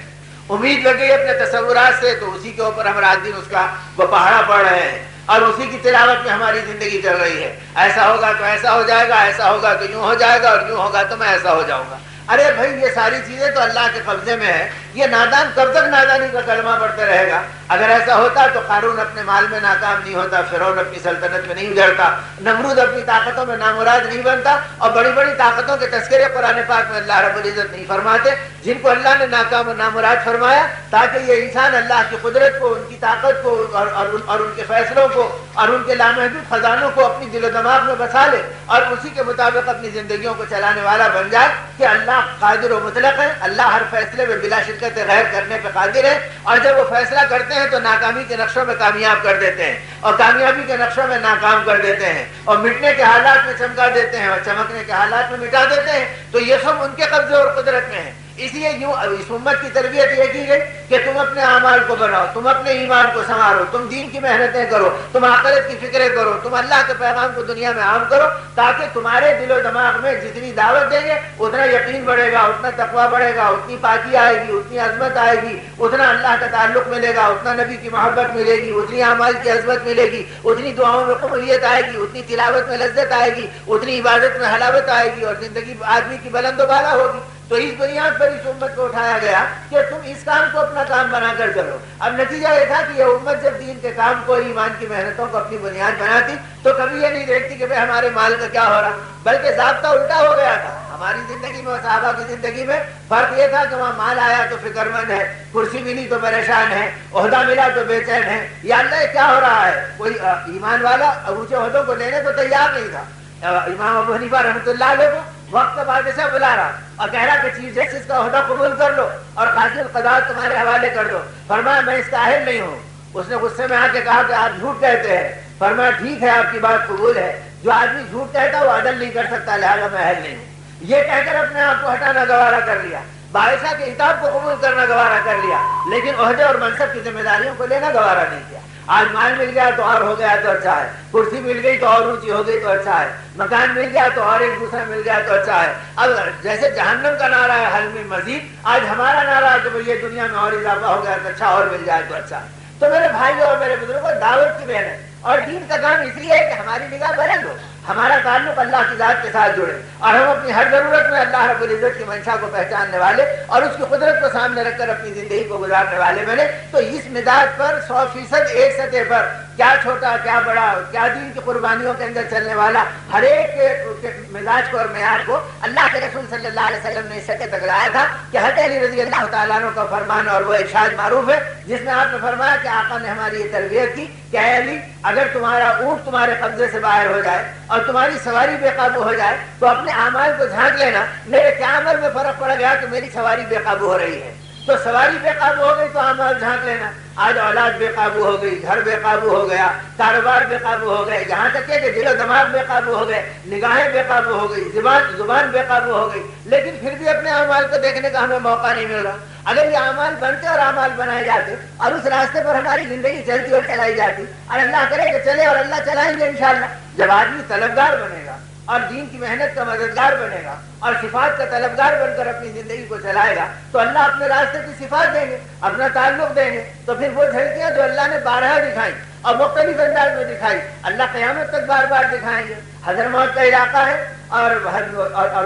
امید لگ گئی اپنے تصورات سے تو اسی کے اوپر ہم رات دن اس کا وہ پہاڑا پڑھ رہے ہیں اور اسی کی تلاوت میں ہماری زندگی چل رہی ہے. ایسا ہوگا تو ایسا ہو جائے گا، ایسا ہوگا تو یوں ہو جائے گا، اور یوں ہوگا تو میں ایسا ہو جاؤں گا. ارے بھائی یہ ساری چیزیں تو اللہ کے قبضے میں ہے. یہ نادان کب تک نادانی کا کلمہ پڑھتے رہے گا؟ اگر ایسا ہوتا تو قارون اپنے مال میں ناکام نہیں ہوتا، فرعون اپنی سلطنت میں نہیں اجڑتا، نمرود اپنی طاقتوں میں نامراد نہیں بنتا، اور بڑی بڑی طاقتوں کے تذکرے قرآن پاک میں اللہ رب العزت نہیں فرماتے جن کو اللہ نے ناکام اور نامراد فرمایا تاکہ یہ انسان اللہ کی قدرت کو، ان کی طاقت کو اور ان کے فیصلوں کو اور ان کے لامحدود خزانوں کو اپنی دل و دماغ میں بسا لے اور اسی کے مطابق اپنی زندگیوں کو چلانے والا بن جائے کہ اللہ قادر و مطلق ہے، اللہ ہر فیصلے میں بلا شرکت غیر کرنے پہ قادر ہے، اور جب وہ فیصلہ کرتے ہیں تو ناکامی کے نقشوں میں کامیاب کر دیتے ہیں اور کامیابی کے نقشوں میں ناکام کر دیتے ہیں اور مٹنے کے حالات میں چمکا دیتے ہیں اور چمکنے کے حالات میں مٹا دیتے ہیں. تو یہ سب ان کے قبضے اور قدرت میں ہے. اس لیے یوں اس امت کی تربیت یہ کی گئی کہ تم اپنے اعمال کو بناؤ، تم اپنے ایمان کو سنوارو، تم دین کی محنتیں کرو، تم آخرت کی فکریں کرو، تم اللہ کے پیغام کو دنیا میں عام کرو تاکہ تمہارے دل و دماغ میں جتنی دعوت دیں گے اتنا یقین بڑھے گا، اتنا تقویٰ بڑھے گا، اتنی پاکی آئے گی، اتنی عظمت آئے گی، اتنا اللہ کا تعلق ملے گا، اتنا نبی کی محبت ملے گی، اتنی اعمال کی عظمت ملے گی، اتنی دعاؤں میں قبولیت آئے گی، اتنی تلاوت میں لذت آئے گی، اتنی عبادت میں حلاوت آئے گی اور زندگی آدمی کی بلند و بالا ہوگی. تو اس بنیاد پر اس امت کو اٹھایا گیا کہ تم اس کام کو اپنا کام بنا کر چلو. اب نتیجہ یہ تھا کہ یہ امت جب دین کے کام کو، ایمان کی محنتوں کو اپنی بنیاد بناتی تو کبھی یہ نہیں دیکھتی کہ ہمارے مال کا کیا ہو رہا، بلکہ ضابطہ الٹا ہو گیا تھا. ہماری زندگی میں اور صحابہ کی زندگی میں فرق یہ تھا کہ وہاں مال آیا تو فکر مند ہے، کرسی ملی تو پریشان ہے، عہدہ ملا تو بے چین ہے. یا اللہ یہ کیا ہو رہا ہے؟ کوئی ایمان والا اونچے عہدوں کو لینے کو تیار نہیں تھا. امام ابو حنیفہ رحمۃ اللہ علیہ کو وقت بعد سے بلا رہا اور کہہ رہا کہ چیف جسٹس کا عہدہ قبول کر لو اور قاضی القضات تمہارے حوالے کر دو. فرمایا میں اس کا اہل نہیں ہوں. اس نے غصے میں آ کے کہا کہ آپ جھوٹ کہتے ہیں. فرمایا ٹھیک ہے آپ کی بات قبول ہے، جو آدمی جھوٹ کہتا وہ عدل نہیں کر سکتا، لہٰذا میں اہل نہیں ہوں. یہ کہہ کر اپنے آپ کو ہٹانا گوارا کر لیا، بادشاہ کے خطاب کو قبول کرنا گوارا کر لیا، لیکن عہدے اور منصب کی ذمہ داریوں کو لینا گوارا نہیں کیا. آج مال مل گیا تو اور ہو گیا تو اچھا ہے، کرسی مل گئی تو اور اونچی ہو گئی تو اچھا ہے، مکان مل گیا تو اور ایک دوسرا مل گیا تو اچھا ہے. اب جیسے جہنم کا نعرہ ہے حل میں مزید، آج ہمارا نعرہ ہے کہ یہ دنیا میں اور اضافہ ہو گیا تو اچھا، اور مل جائے تو اچھا. تو میرے بھائیوں اور میرے بزرگوں، دعوت کی محنت اور دین کا کام اس لیے ہے کہ ہماری نگاہ بلند ہو، ہمارا تعلق اللہ کی ذات کے ساتھ جڑے اور ہم اپنی ہر ضرورت میں اللہ رب العزت کی منشا کو پہچاننے والے اور اس کی قدرت کو سامنے رکھ کر اپنی زندگی کو گزارنے والے بنے. تو اس مزاج پر 100% ایک سطح پر، کیا چھوٹا کیا بڑا، کیا دین کی قربانیوں کے اندر چلنے والا، ہر ایک کے مزاج کو اور معیار کو اللہ کے رسول صلی اللہ علیہ وسلم نے اس سطح تک لایا تھا کہ حضرت علی رضی اللہ تعالیٰ عنہ کا فرمان اور وہ ارشاد معروف ہے جس میں آپ نے فرمایا کہ آقا نے ہماری یہ تربیت کی کہ اے علی، اگر تمہارا اونٹ تمہارے قبضے سے باہر ہو جائے اور تمہاری سواری بے قابو ہو جائے تو اپنے اعمال کو جھانک لینا، میرے کیا عمل میں فرق پڑ گیا کہ میری سواری بے قابو ہو رہی ہے. تو سواری بے قابو ہو گئی تو اعمال جھانک لینا. آج اولاد بے قابو ہو گئی، گھر بے قابو ہو گیا، کاروبار بے قابو ہو گئے، یہاں تک کہ دل و دماغ بے قابو ہو گئے، نگاہیں بے قابو ہو گئی، زبان بے قابو ہو گئی، لیکن پھر بھی اپنے اعمال کو دیکھنے کا ہمیں موقع نہیں مل رہا. اگر یہ اعمال بنتے اور اعمال بنائے جاتے اور اس راستے پر ہماری زندگی چلتی اور چلائی جاتی، اور اللہ کرے کہ چلے اور اللہ چلائیں گے انشاءاللہ. جب آدمی طلبگار بنے گا اور دین کی محنت کا مددگار بنے گا اور صفات کا طلبگار بن کر اپنی زندگی کو چلائے گا تو اللہ اپنے راستے کی صفات دیں گے، اپنا تعلق دیں گے. تو پھر وہ جھلکیاں جو اللہ نے بارہا دکھائی اور مختلف انداز میں دکھائی، اللہ قیامت تک بار بار دکھائیں گے. حضرموت کا علاقہ ہے اور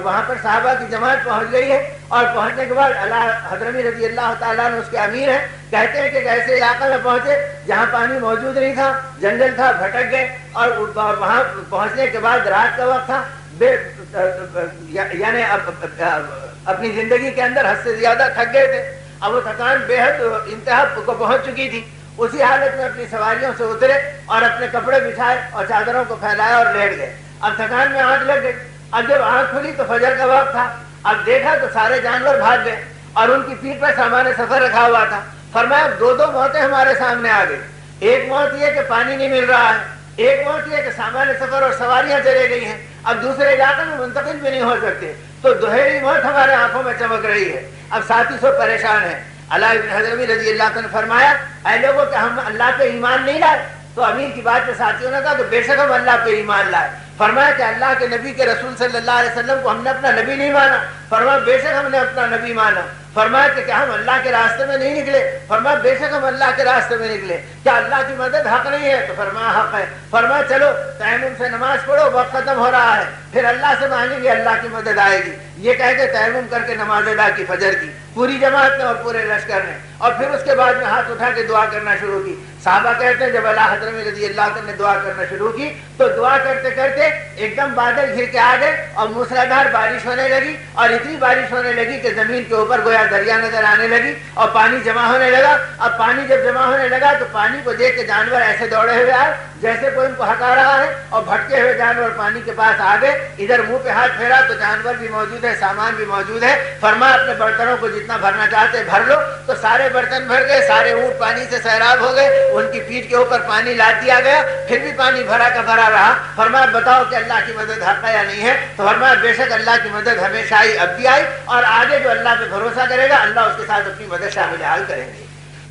وہاں پر صحابہ کی جماعت پہنچ گئی ہے اور پہنچنے کے بعد حضرمی رضی اللہ تعالیٰ عنہ اس کے امیر ہیں، کہتے ہیں کہ ایسے علاقے میں پہنچے جہاں پانی موجود نہیں تھا، جنگل تھا، بھٹک گئے اور وہاں پہنچنے کے بعد رات کا وقت تھا، یعنی اپنی زندگی کے اندر حد سے زیادہ تھک گئے تھے. اب وہ تھکان بے حد انتہا کو پہنچ چکی تھی. اسی حالت میں اپنی سواریوں سے اترے اور اپنے کپڑے بچھائے اور چادروں کو پھیلایا اور لیٹ گئے. اب تھکان میں آنکھ لگ گئی. اب جب آنکھ کھلی تو فجر کا وقت تھا. اب دیکھا تو سارے جانور بھاگ گئے اور ان کی پیٹھ پر سامان سفر رکھا ہوا تھا. فرمایا دو موتیں ہمارے سامنے آ گئی. ایک موت یہ کہ پانی نہیں مل رہا ہے، ایک موت یہ کہ سامان سفر اور سواریاں چلے گئی ہیں، اب دوسرے علاقے میں منتقل بھی نہیں ہو سکتے. تو دوہری موت ہمارے آنکھوں میں چمک رہی ہے. اب ساتھی سب پریشان ہیں. علاء بن حضرمی رضی اللہ عنہ نے فرمایا اے لوگوں کہ ہم اللہ پہ ایمان نہیں لائے. تو امیر کی بات پہ ساتھیوں نے کہا کہ بے شک ہم اللہ پہ ایمان لائے، فرمایا کہ اللہ کے نبی کے رسول صلی اللہ علیہ وسلم کو ہم نے اپنا نبی نہیں مانا؟ فرمایا بے شک ہم نے اپنا نبی مانا۔ فرمایا کہ کیا ہم اللہ کے راستے میں نہیں نکلے؟ فرمایا بے شک ہم اللہ کے راستے میں نکلے۔ کیا اللہ کی مدد حق نہیں ہے؟ تو فرمایا حق ہے۔ فرمایا چلو تیمم سے نماز پڑھو، وقت ختم ہو رہا ہے، پھر اللہ سے مانگیں گے، اللہ کی مدد آئے گی۔ یہ کہہ کے تیمم کر کے نماز ادا کی فجر کی، پوری جماعت نے اور پورے لشکر نے، اور پھر اس کے بعد میں ہاتھ اٹھا کے دعا کرنا شروع کی۔ صحابہ کہتے ہیں جب اللہ حضرت رضی اللہ عنہ نے دعا کرنا شروع کی تو دعا کرتے کرتے ایک دم بادل گھر کے آ گئے اور موسلادھار بارش ہونے لگی، اور اتنی بارش ہونے لگی کہ زمین کے اوپر گویا دریا نظر آنے لگی اور پانی جمع ہونے لگا۔ اب پانی جب جمع ہونے لگا تو پانی کو دیکھ کے جانور ایسے دوڑے ہوئے آئے جیسے کوئی ان کو ہٹا رہا ہے، اور بھٹکے ہوئے جانور پانی کے پاس آ گئے۔ ادھر منہ پہ ہاتھ پھیرا تو جانور بھی موجود ہے، سامان بھی موجود ہے۔ فرمایا اپنے برتنوں کو جتنا بھرنا چاہتے بھر لو۔ تو سارے برتن بھر گئے، سارے اونٹ پانی سے سیراب ہو گئے، ان کی پیٹھ کے اوپر پانی لاد دیا گیا، پھر بھی پانی بھرا کا بھرا رہا۔ فرمایا بتاؤ کہ اللہ کی مدد حق ہے یا نہیں ہے؟ تو فرمایا بے شک اللہ کی مدد ہمیشہ آئی، اب بھی آئی، اور آگے جو اللہ پہ بھروسہ کرے گا اللہ اس کے ساتھ اپنی مدد شامل حال کریں گے۔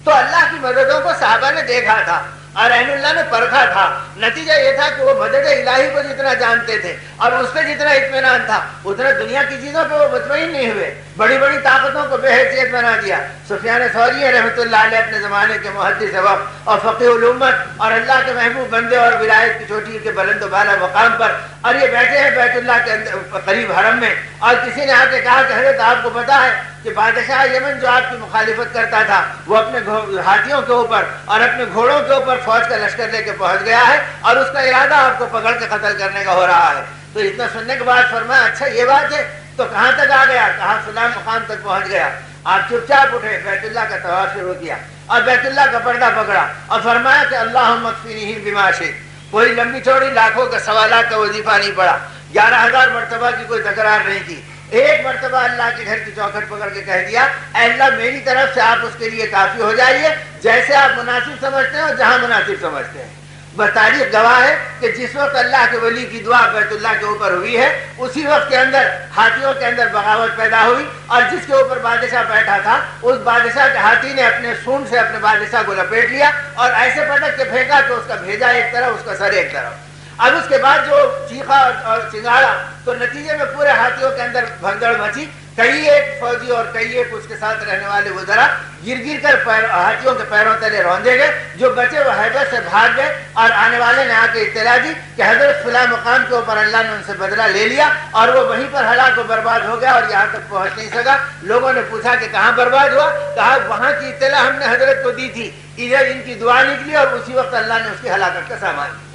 تو اللہ کی مددوں کو صحابہ نے دیکھا تھا اور رحم اللہ نے پرکھا تھا۔ نتیجہ یہ تھا کہ وہ مدد الہی کو جتنا جانتے تھے اور اس پہ جتنا اطمینان تھا اتنا دنیا کی چیزوں پہ وہ مطمئن نہیں ہوئے، بڑی بڑی طاقتوں کو بے حیثیت بنا دیا۔ سفیان ثوری رحمۃ اللہ علیہ اپنے زمانے کے محدث وقت اور فقیہ الامت اور اللہ کے محبوب بندے اور ولایت کی چوٹی کے بلند و بالا مقام پر، اور یہ بیٹھے ہیں بیت اللہ کے قریب حرم میں، اور کسی نے آ کے کہا کہ حضرت آپ کو پتا ہے کہ بادشاہ یمن جو آپ کی مخالفت کرتا تھا وہ اپنے ہاتھیوں کے اوپر اور اپنے گھوڑوں کے اوپر فوج کا لشکر لے کے پہنچ گیا ہے اور اس کا ارادہ آپ کو پکڑ کے قتل کرنے کا ہو رہا ہے۔ تو اتنا سننے کے بعد فرمایا اچھا یہ بات ہے، تو کہاں تک آ گیا؟ کہاں فلاں مقام تک پہنچ گیا۔ آپ چپ چاپ اٹھے، بیت اللہ کا طواف شروع کیا اور بیت اللہ کا پردہ پکڑا اور فرمایا کہ اللہم اکفینیہم بما شئت۔ کوئی لمبی چوڑی لاکھوں کا سوالات کا وظیفہ نہیں پڑا، 11,000 مرتبہ کی کوئی تکرار نہیں کی۔ ایک مرتبہ اللہ کے گھر کی چوکھٹ پکڑ کے کہہ دیا اے اللہ میری طرف سے آپ اس کے لیے کافی ہو جائیے، جیسے آپ مناسب سمجھتے ہیں اور جہاں مناسب سمجھتے ہیں۔ بس تاریخ گواہ ہے کہ جس وقت اللہ کے ولی کی دعا بیت اللہ کے اوپر ہوئی ہے اسی وقت کے اندر ہاتھیوں کے اندر بغاوت پیدا ہوئی، اور جس کے اوپر بادشاہ بیٹھا تھا اس بادشاہ کے ہاتھی نے اپنے سونڈ سے اپنے بادشاہ کو لپیٹ لیا اور ایسے پٹک کے پھینکا کہ اس کا بھیجا ایک طرف، اس کا سر ایک طرف۔ اب اس کے بعد جو چیخا اور چنگاڑا تو نتیجے میں پورے ہاتھیوں کے اندر بھگدڑ مچی، کئی ایک فوجی اور کئی ایک اس کے ساتھ رہنے والے وزراء گر گر کر ہاتھیوں کے پیروں تلے روندے گئے، جو بچے وہ حیبت سے بھاگ گئے، اور آنے والے نے آ کے اطلاع دی کہ حضرت فلاں مقام کے اوپر اللہ نے ان سے بدلہ لے لیا اور وہ وہیں پر ہلاک و برباد ہو گیا اور یہاں تک پہنچ نہیں سکا۔ لوگوں نے پوچھا کہ کہاں برباد ہوا؟ کہا وہاں کی اطلاع ہم نے حضرت کو دی تھی، ادھر ان کی دعا نکلی اور اسی وقت اللہ نے اس کی ہلاکت کا سامان دیا۔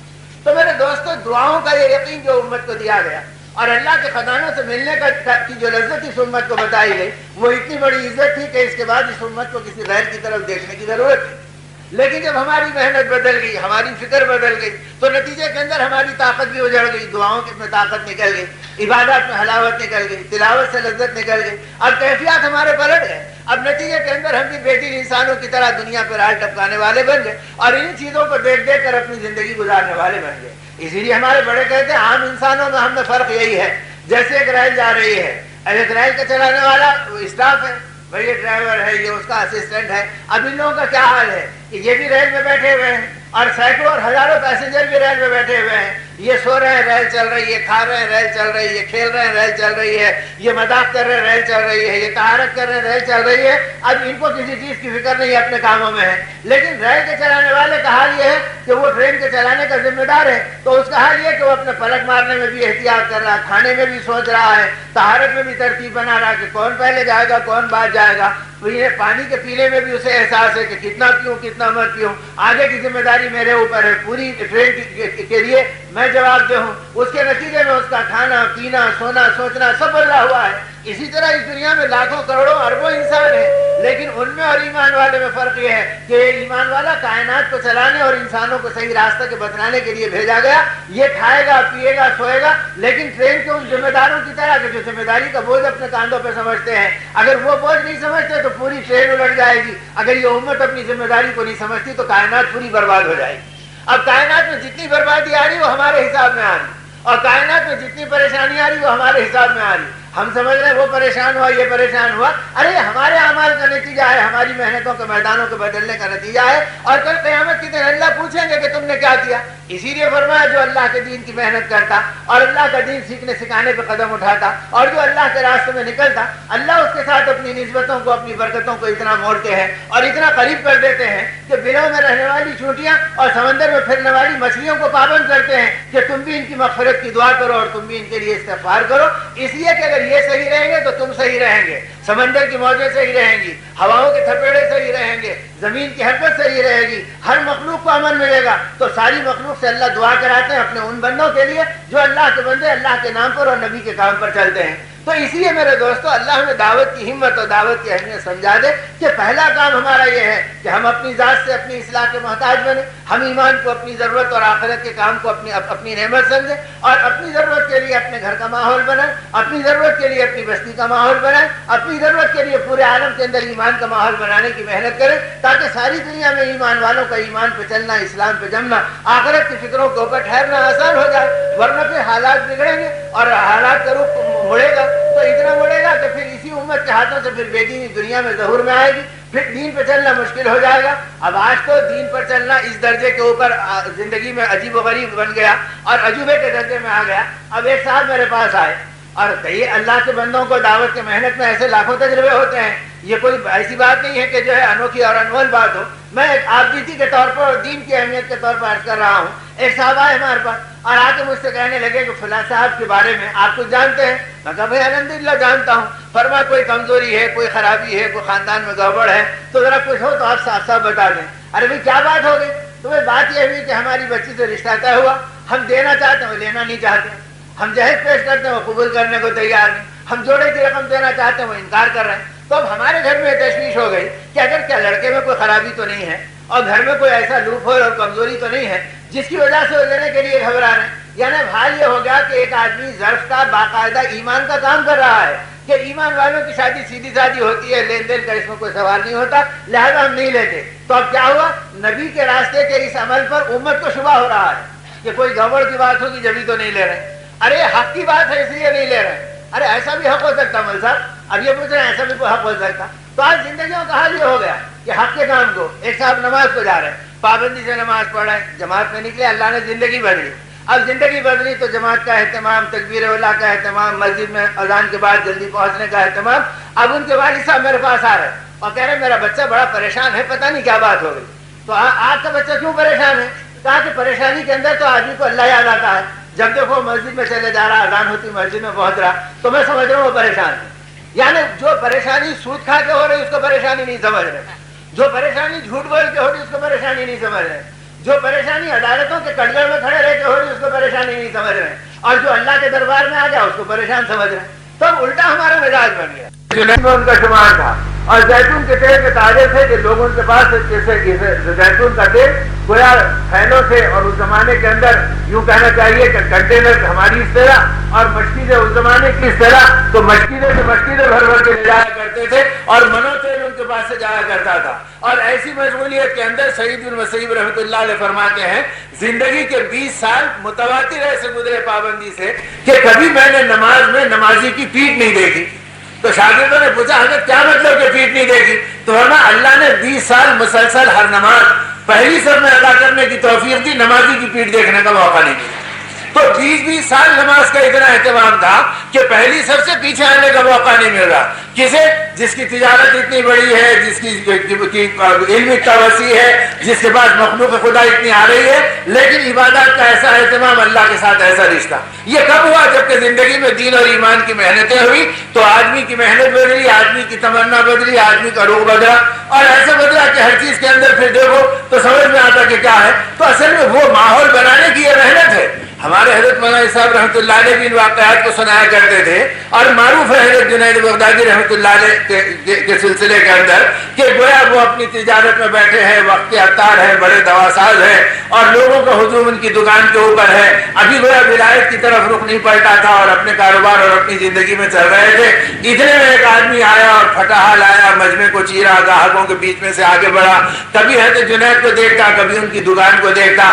تو میرے دوستوں دعاؤں کا یہ یقین جو امت کو دیا گیا اور اللہ کے خزانوں سے ملنے کی جو لذت اس امت کو بتائی گئی وہ اتنی بڑی عزت تھی کہ اس کے بعد اس امت کو کسی غیر کی طرف دیکھنے کی ضرورت تھی۔ لیکن جب ہماری محنت بدل گئی، ہماری فکر بدل گئی، تو نتیجے کے اندر ہماری طاقت بھی اجڑ گئی، دعاؤں کی میں طاقت نکل گئی، عبادات میں حلاوت نکل گئی، تلاوت سے لذت نکل گئی، اب کیفیات ہمارے پلٹ گئے۔ اب نتیجے کے اندر ہم بھی بے دین انسانوں کی طرح دنیا پہ راہ ٹپکانے والے بن گئے اور ان چیزوں کو دیکھ دیکھ کر اپنی زندگی گزارنے والے بن گئے۔ اسی لیے ہمارے بڑے کہتے ہیں عام انسانوں میں ہم میں فرق یہی ہے، جیسے ایک ریل جا رہی ہے، ایک ریل کا چلانے والا اسٹاف ہے، بھائی یہ ڈرائیور ہے، یہ اس کا اسسٹنٹ ہے۔ اب ان لوگوں کا کیا حال ہے کہ یہ بھی ریل میں بیٹھے ہوئے ہیں اور سینکڑوں اور ہزاروں پیسنجر بھی ریل میں بیٹھے ہوئے ہیں، یہ سو رہے ہیں ریل چل رہی ہے، کھا رہے ہیں ریل چل رہی ہے، کھیل رہے ہیں ریل چل رہی ہے، یہ مذاق کر رہے ہیں ریل چل رہی ہے، یہ طہارت کر رہے ہیں ریل چل رہی ہے۔ اب ان کو کسی چیز کی فکر نہیں اپنے کاموں میں ہے، لیکن ریل کے چلانے والے کا حال یہ ہے کہ وہ ٹرین کے چلانے کا ذمہ دار ہے، تو اس کا حال یہ کہ وہ اپنے پلٹ مارنے میں بھی احتیاط کر رہا ہے، کھانے میں بھی سوچ رہا ہے، طہارت میں بھی ترتیب بنا رہا ہے کہ کون پہلے جائے گا کون بعد جائے گا، پانی کے پینے میں بھی اسے احساس ہے کہ کتنا پیوں کتنا مت پیوں، آگے کی ذمہ داری میرے اوپر ہے، پوری ٹرین کے لیے میں جواب دہ ہوں۔ اس کے نتیجے میں اس کا کھانا پینا سونا سوچنا سب بدلا ہوا ہے۔ اسی طرح اس دنیا میں لاکھوں کروڑوں اربوں انسان ہیں، لیکن ان میں اور ایمان والے میں فرق یہ ہے کہ ایمان والا کائنات کو چلانے اور انسانوں کو صحیح راستہ کے بتلانے کے لیے بھیجا گیا، یہ کھائے گا پیے گا سوئے گا، لیکن ٹرین کے ان ذمہ داروں کی طرح کہ جو ذمہ داری کا بوجھ اپنے کاندھوں پہ سمجھتے ہیں، اگر وہ بوجھ نہیں سمجھتے تو پوری ٹرین الٹ جائے گی۔ اگر یہ امت اپنی ذمہ داری کو نہیں سمجھتی تو کائنات پوری برباد ہو جائے گی۔ اب کائنات میں جتنی بربادی آ رہی وہ ہمارے حساب میں آ رہی، اور کائنات میں جتنی پریشانی آ رہی وہ ہمارے حساب میں آ رہی۔ ہم سمجھ رہے ہیں وہ پریشان ہوا، یہ پریشان ہوا، ارے ہمارے اعمال کا نتیجہ ہے، ہماری محنتوں کے میدانوں کے بدلنے کا نتیجہ ہے، اور کل قیامت کے دن اللہ پوچھیں گے کہ تم نے کیا کیا۔ اسی لیے فرمایا جو اللہ کے دین کی محنت کرتا اور اللہ کا دین سیکھنے سکھانے پہ قدم اٹھاتا اور جو اللہ کے راستے میں نکلتا، اللہ اس کے ساتھ اپنی نسبتوں کو، اپنی برکتوں کو اتنا موڑتے ہیں اور اتنا قریب کر دیتے ہیں کہ بلوں میں رہنے والی چونٹیاں اور سمندر میں پھرنے والی مچھلیوں کو پابند کرتے ہیں کہ تم بھی ان کی مغفرت کی دعا کرو اور تم بھی ان کے لیے استغفار کرو، اس لیے کہ اگر یہ صحیح رہیں گے تو تم صحیح رہیں گے، سمندر کی موجیں صحیح رہیں گی، ہواؤں کے تھپیڑے صحیح رہیں گے، زمین کی حرکت صحیح رہے گی، ہر مخلوق کو امن ملے گا۔ تو ساری مخلوق سے اللہ دعا کراتے ہیں اپنے ان بندوں کے لیے جو اللہ کے بندے اللہ کے نام پر اور نبی کے کام پر چلتے ہیں۔ تو اسی لیے میرے دوستو اللہ ہمیں دعوت کی ہمت اور دعوت کی اہمیت سمجھا دے کہ پہلا کام ہمارا یہ ہے کہ ہم اپنی ذات سے اپنی اصلاح کے محتاج بنیں، ہم ایمان کو اپنی ضرورت اور آخرت کے کام کو اپنی نعمت سمجھیں اور اپنی ضرورت کے لیے اپنے گھر کا ماحول بنائیں، اپنی ضرورت کے لیے اپنی بستی کا ماحول بنائیں، اپنی ضرورت کے لیے پورے عالم کے اندر ایمان کا ماحول بنانے کی محنت کریں تاکہ ساری دنیا میں ایمان والوں کا ایمان پہ چلنا، اسلام پہ جمنا، آخرت کی فکروں کے اوپر ٹھہرنا آسان ہو جائے، ورنہ پھر حالات بگڑیں گے اور حالات کا رخ مڑے گا تو اتنا مڑے گا کہ پھر اسی امت کے ہاتھوں سے پھر بے دینی دنیا میں ظہور میں آئے گی، پھر دین پہ چلنا مشکل ہو جائے گا۔ اب آج تو دین پر چلنا اس درجے کے اوپر زندگی میں عجیب و غریب بن گیا اور عجوبے کے درجے میں آ گیا۔ اب ایک صاحب میرے پاس آئے اور کئی اللہ کے بندوں کو دعوت کی محنت میں ایسے لاکھوں تجربے ہوتے ہیں، یہ کوئی ایسی بات نہیں ہے کہ جو ہے انوکھی اور انمول بات ہو، میں ایک عابدیتی کے طور پر اور دین کی اہمیت کے طور پر عرض کر رہا ہوں۔ ایک صاحب آئے ہمارے پاس اور آ کے مجھ سے کہنے لگے کہ فلاں صاحب کے بارے میں آپ کچھ جانتے ہیں؟ میں کہا بھائی الحمدللہ جانتا ہوں۔ فرمایا کوئی کمزوری ہے، کوئی خرابی ہے، کوئی خاندان میں گڑبڑ ہے تو ذرا کچھ ہو تو آپ صاف صاف بتا دیں۔ ارے بھائی کیا بات ہو گئی؟ تو بھائی بات یہ ہوئی کہ ہماری بچی سے رشتہ طے ہوا، ہم دینا چاہتے ہیں وہ لینا نہیں چاہتے، ہم جہیز پیش کرتے ہیں وہ قبول کرنے کو تیار نہیں، ہم جوڑے کی رقم دینا چاہتے ہیں وہ انکار کر رہے ہیں۔ تو اب ہمارے گھر میں تشویش ہو گئی کہ اگر کیا لڑکے میں کوئی خرابی تو نہیں ہے اور گھر میں کوئی ایسا لوپ ہول اور کمزوری تو نہیں ہے جس کی وجہ سے وہ لینے کے لیے گھبرا رہے ہیں۔ یعنی حال یہ ہو گیا کہ ایک آدمی ظرف کا باقاعدہ ایمان کا کام کر رہا ہے کہ ایمان والوں کی شادی سیدھی سادی ہوتی ہے، لین دین کا اس میں کوئی سوال نہیں ہوتا، لہذا ہم نہیں لیتے۔ تو اب کیا ہوا؟ نبی کے راستے کے اس عمل پر امت کو شبہ ہو رہا ہے کہ کوئی گڑبڑ کی بات ہوگی جبھی تو نہیں لے رہے، ارے حق کی بات ہے اس لیے نہیں لے رہے، ارے ایسا بھی حق ہو سکتا مول صاحب، اب یہ پوچھ رہے ہیں ایسا بھی کوئی حق ہو سکتا؟ تو آج زندگیوں کا حال یہ ہو گیا کہ حق کے کام کو، ایک صاحب نماز کو جا رہے ہیں، پابندی سے نماز پڑھ رہے ہیں، جماعت میں نکلے، اللہ نے زندگی بدلی، اب زندگی بدلی تو جماعت کا اہتمام، تکبیر اولیٰ کا اہتمام، مسجد میں اذان کے بعد جلدی پہنچنے کا اہتمام۔ اب ان کے والد صاحب میرے پاس آ رہے ہیں اور کہہ رہے ہیں میرا بچہ بڑا پریشان ہے، پتہ نہیں کیا بات ہو گئی۔ تو آپ کا بچہ کیوں پریشان ہے؟ کہا کہ پریشانی کے اندر تو آدمی کو اللہ یاد آتا ہے، جب دیکھو مسجد میں چلے جا رہا، اذان ہوتی مسجد میں پہنچ رہا، تو میں سمجھ رہا ہوں وہ پریشان ہے۔ یعنی جو پریشانی سود کھا کے ہو رہی اس کو پریشانی نہیں سمجھ رہے، جو پریشانی جھوٹ بول کے ہو رہی اس کو پریشانی نہیں سمجھ رہے، جو پریشانی عدالتوں کے کٹگڑ میں کھڑے رہ کے ہو رہی اس کو پریشانی نہیں سمجھ رہے، اور جو اللہ کے دربار میں آ گیا اس کو پریشان سمجھ رہے ہیں۔ تب الٹا ہمارا مزاج بن گیا۔ ان کا شمار تھا اور زیتون کے تیل کے تاجر تھے کہ لوگوں کے پاس زیتون کا تیل گویا تھیلوں سے، اور اس زمانے کے اندر یوں کہنا چاہیے کہ کنٹینر ہماری اس طرح اور مشکلیں اس زمانے کی اس طرح، تو مشکلیں سے مشکلیں بھر بھر کے لے جایا کرتے تھے اور منو تیل ان کے پاس سے جایا کرتا تھا۔ اور ایسی مشغولیت کے اندر سعید بن مسیب رحمۃ اللہ علیہ فرماتے ہیں زندگی کے 20 سال متواتر ایسے گزرے پابندی سے کہ کبھی میں نے نماز میں نمازی کی پیٹھ نہیں دیکھی۔ تو شاگردوں نے پوچھا حضرت کیا مطلب کہ پیٹھ نہیں دیکھی؟ تو فرمایا اللہ نے 20 سال مسلسل ہر نماز پہلی صف میں ادا کرنے کی توفیق دی، نمازی کی پیٹھ دیکھنے کا موقع نہیں دیا۔ تو 20 سال نماز کا اتنا اہتمام تھا کہ پہلی سب سے پیچھے آنے کا موقع نہیں مل رہا۔ کسے؟ جس کی تجارت اتنی بڑی ہے، جس کی علم اتنا وسیع ہے، جس کے پاس مخلوق خدا اتنی آ رہی ہے، لیکن عبادات کا ایسا اہتمام، اللہ کے ساتھ ایسا رشتہ۔ یہ کب ہوا؟ جبکہ زندگی میں دین اور ایمان کی محنتیں ہوئی تو آدمی کی محنت بدلی، آدمی کی تمنا بدلی، آدمی کا روح بدلا، اور ایسے بدلا کہ ہر چیز کے اندر پھر دیکھو تو سمجھ میں آتا کہ کیا ہے۔ تو اصل میں وہ ماحول بنانے کی یہ محنت ہے۔ ہمارے حضرت مولانا صاحب رحمۃ اللہ علیہ بھی ان واقعات کو سنایا کرتے تھے، اور معروف ہے حضرت جنید بغدادی رحمۃ اللہ علیہ کے سلسلے کے اندر کہ گویا وہ اپنی تجارت میں بیٹھے ہیں، وقت کے عطار ہیں، بڑے دواساز ہیں، اور لوگوں کا ہجوم ان کی دکان کے اوپر ہے، ابھی گویا ولایت کی طرف رخ نہیں پلٹا تھا اور اپنے کاروبار اور اپنی زندگی میں چل رہے تھے۔ اتنے میں ایک آدمی آیا اور پھٹا لایا، مجمع کو چیرا، گاہکوں کے بیچ میں سے آگے بڑھا، کبھی حضرت جنید کو دیکھتا، کبھی ان کی دکان کو دیکھتا،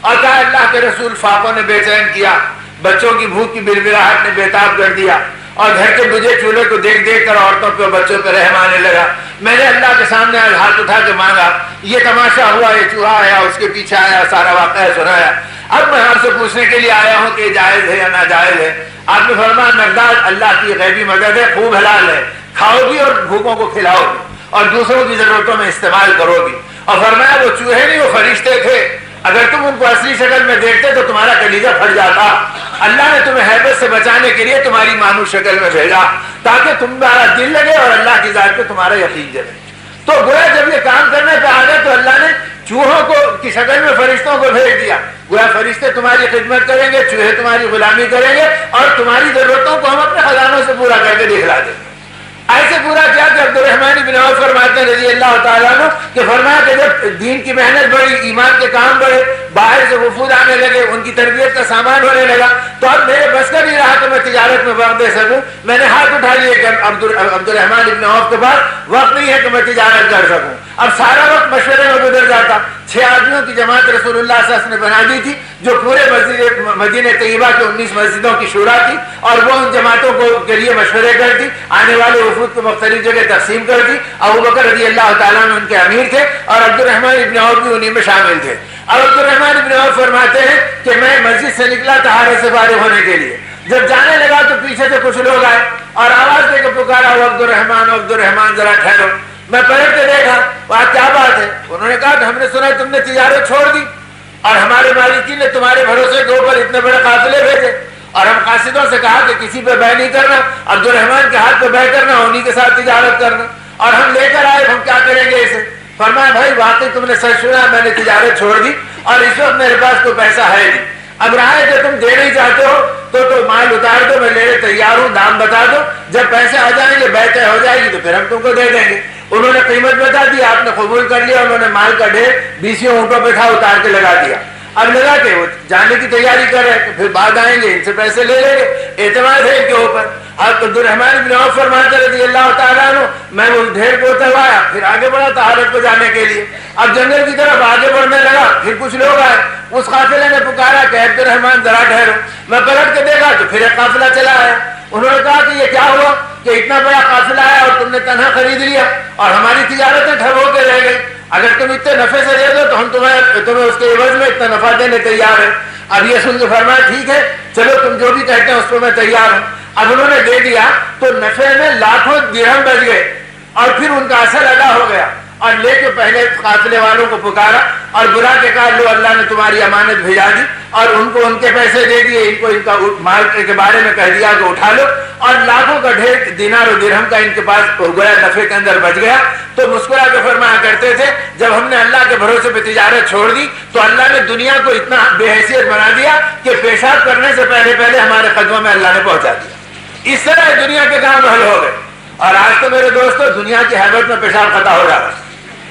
اور کہا اللہ کے رسول فاقوں نے بے چین کیا، بچوں کی بھوک کی بلبلاہٹ نے بےتاب کر دیا، اور گھر کے بجھے چولہے کو دیکھ دیکھ کر عورتوں پہ بچوں پہ رحم آنے لگا۔ میں نے اللہ کے سامنے ہاتھ اٹھا کے مانگا، یہ تماشا ہوا، یہ چوہا آیا، اس کے پیچھے آیا، سارا واقعہ سنایا، اب میں آپ سے پوچھنے کے لیے آیا ہوں کہ یہ جائز ہے یا ناجائز ہے۔ آپ نے فرمایا مقدار اللہ کی غیبی مدد ہے، خوب حلال ہے، کھاؤ بھی اور بھوکوں کو کھلاؤ بھی اور دوسروں کی ضرورتوں میں استعمال کرو بھی۔ اور فرمایا وہ چوہے نہیں، وہ فرشتے تھے، اگر تم ان کو اصلی شکل میں دیکھتے تو تمہارا کلیجہ پھٹ جاتا۔ اللہ نے تمہیں ہیبت سے بچانے کے لیے تمہاری مانوس شکل میں بھیجا تاکہ تمہارا دل لگے اور اللہ کی ذات پہ تمہارا یقین جمے۔ تو گویا جب یہ کام کرنے پہ آ گئے تو اللہ نے چوہوں کو کی شکل میں فرشتوں کو بھیج دیا۔ گویا فرشتے تمہاری خدمت کریں گے، چوہے تمہاری غلامی کریں گے، اور تمہاری ضرورتوں کو ہم اپنے خزانوں سے پورا کر کے دکھلا دیں گے۔ ایسے پورا کیا کہ عبدالرحمن بن عوف فرماتے ہیں رضی اللہ تعالیٰ عنہ کہ فرمایا کہ جب دین کی محنت بڑھی، ایمان کے کام بڑھے، باہر سے وفود آنے لگے، ان کی تربیت کا سامان ہونے لگا، تو اب میرے بس کا نہیں رہا کہ میں تجارت میں وقت دے سکوں۔ میں نے ہاتھ اٹھا لیے کہ عبدالرحمن بن عوف کے پاس وقت نہیں ہے کہ میں تجارت کر سکوں۔ اب سارا وقت مشورے میں گزر جاتا۔ 6 آدمیوں کی جماعت رسول اللہ صلی اللہ علیہ وسلم نے بنا دی تھی جو پورے مدینہ طیبہ کے 19 مسجدوں کی شورا تھی، اور وہ ان جماعتوں کو کے لیے مشورے کرتی، آنے والے وفود کو مختلف جگہ تقسیم کرتی۔ ابو بکر رضی اللہ تعالیٰ عنہ ان کے امیر تھے اور عبدالرحمن ابن عوف بھی انہیں میں شامل تھے۔ اور عبدالرحمن ابن عوف فرماتے ہیں کہ میں مسجد سے نکلا طہارت سے فارغ ہونے کے لیے، جب جانے لگا تو پیچھے سے کچھ لوگ آئے اور آواز دے کے پکارا، عبدالرحمن عبدالرحمن ذرا ٹھہرو۔ میں پلٹ کے دیکھا، وہاں کیا بات ہے؟ انہوں نے کہا کہ ہم نے سنا تم نے تجارت چھوڑ دی اور ہمارے مالکین نے تمہارے بھروسے کے اوپر اتنے بڑے قافلے بھیجے، اور ہم قاصدوں سے کہا کہ کسی پہ بے نہیں کرنا، عبدالرحمن کے ہاتھ پہ بے کرنا، انہی کے ساتھ تجارت کرنا، اور ہم لے کر آئے، ہم کیا کریں گے اسے؟ فرمایا بھائی واقعی تم نے سچ سنا، میں نے تجارت چھوڑ دی اور اس وقت میرے پاس کوئی پیسہ ہے نہیں۔ اب رہا ہے کہ تم دے نہیں چاہتے ہو تو مال اتار دو، میں لینے تیار ہوں، دام بتا دو، جب پیسے آ جائیں گے، بیع طے ہو جائے گی تو پھر ہم تم کو دے دیں گے۔ انہوں نے قیمت بتا دی، آپ نے قبول کر لیا، انہوں نے مال کا ڈھیر 20 اونٹوں پہ تھا، اتار کے لگا دیا۔ اب لگا کہ وہ جانے کی تیاری کر رہے ہیں، پھر بعد آئیں گے، ان سے پیسے لے لیں گے، اعتماد ہے ان کے اوپر۔ اب عبدالرحمن بن عوف فرماتے رضی اللہ تعالیٰ عنہ میں وہ ڈھیر کو اتروایا، پھر آگے بڑھا طہارت کو جانے کے لیے۔ اب جنگل کی طرف آگے بڑھنے لگا، پھر کچھ لوگ آئے، اس قافلے نے پکارا کہ عبدالرحمن ذرا ٹھہرو۔ میں پلٹ کے دیکھا تو پھر ایک قافلہ چلا آیا۔ انہوں نے کہا کہ یہ کیا ہوا کہ اتنا بڑا قافلہ آیا اور تم نے تنہا خرید لیا اور ہماری تجارتیں ٹھپ ہو کے رہ گئی، اگر تم اتنے نفع سے دے دو تو ہم تمہیں اس کے عوض میں اتنا نفع دینے تیار ہیں۔ اب یہ سن کے فرمایا ٹھیک ہے، چلو تم جو بھی کہتے ہیں اس پہ میں تیار ہوں۔ اب انہوں نے دے دیا تو نفع میں لاکھوں درہم بچ گئے اور پھر ان کا اثر ادا ہو گیا، اور لے کے پہلے قافلے والوں کو پکارا اور بلا کے کہا لو اللہ نے تمہاری امانت بھیجا دی، اور ان کو ان کے پیسے دے دیے، ان کو ان کا مال کے بارے میں کہہ دیا کہ اٹھا لو، اور لاکھوں کا ڈھیر دینار و درہم کا ان کے پاس گویا نفع کے اندر بچ گیا۔ تو مسکرا کے فرمایا کرتے تھے جب ہم نے اللہ کے بھروسے پہ تجارت چھوڑ دی تو اللہ نے دنیا کو اتنا بے حیثیت بنا دیا کہ پیشاب کرنے سے پہلے ہمارے قدموں میں اللہ نے پہنچا دیا۔ اس طرح دنیا کے کام حل ہو گئے، اور آج تو میرے دوستو دنیا کی حیبت میں پیشاب خطا ہو جا رہا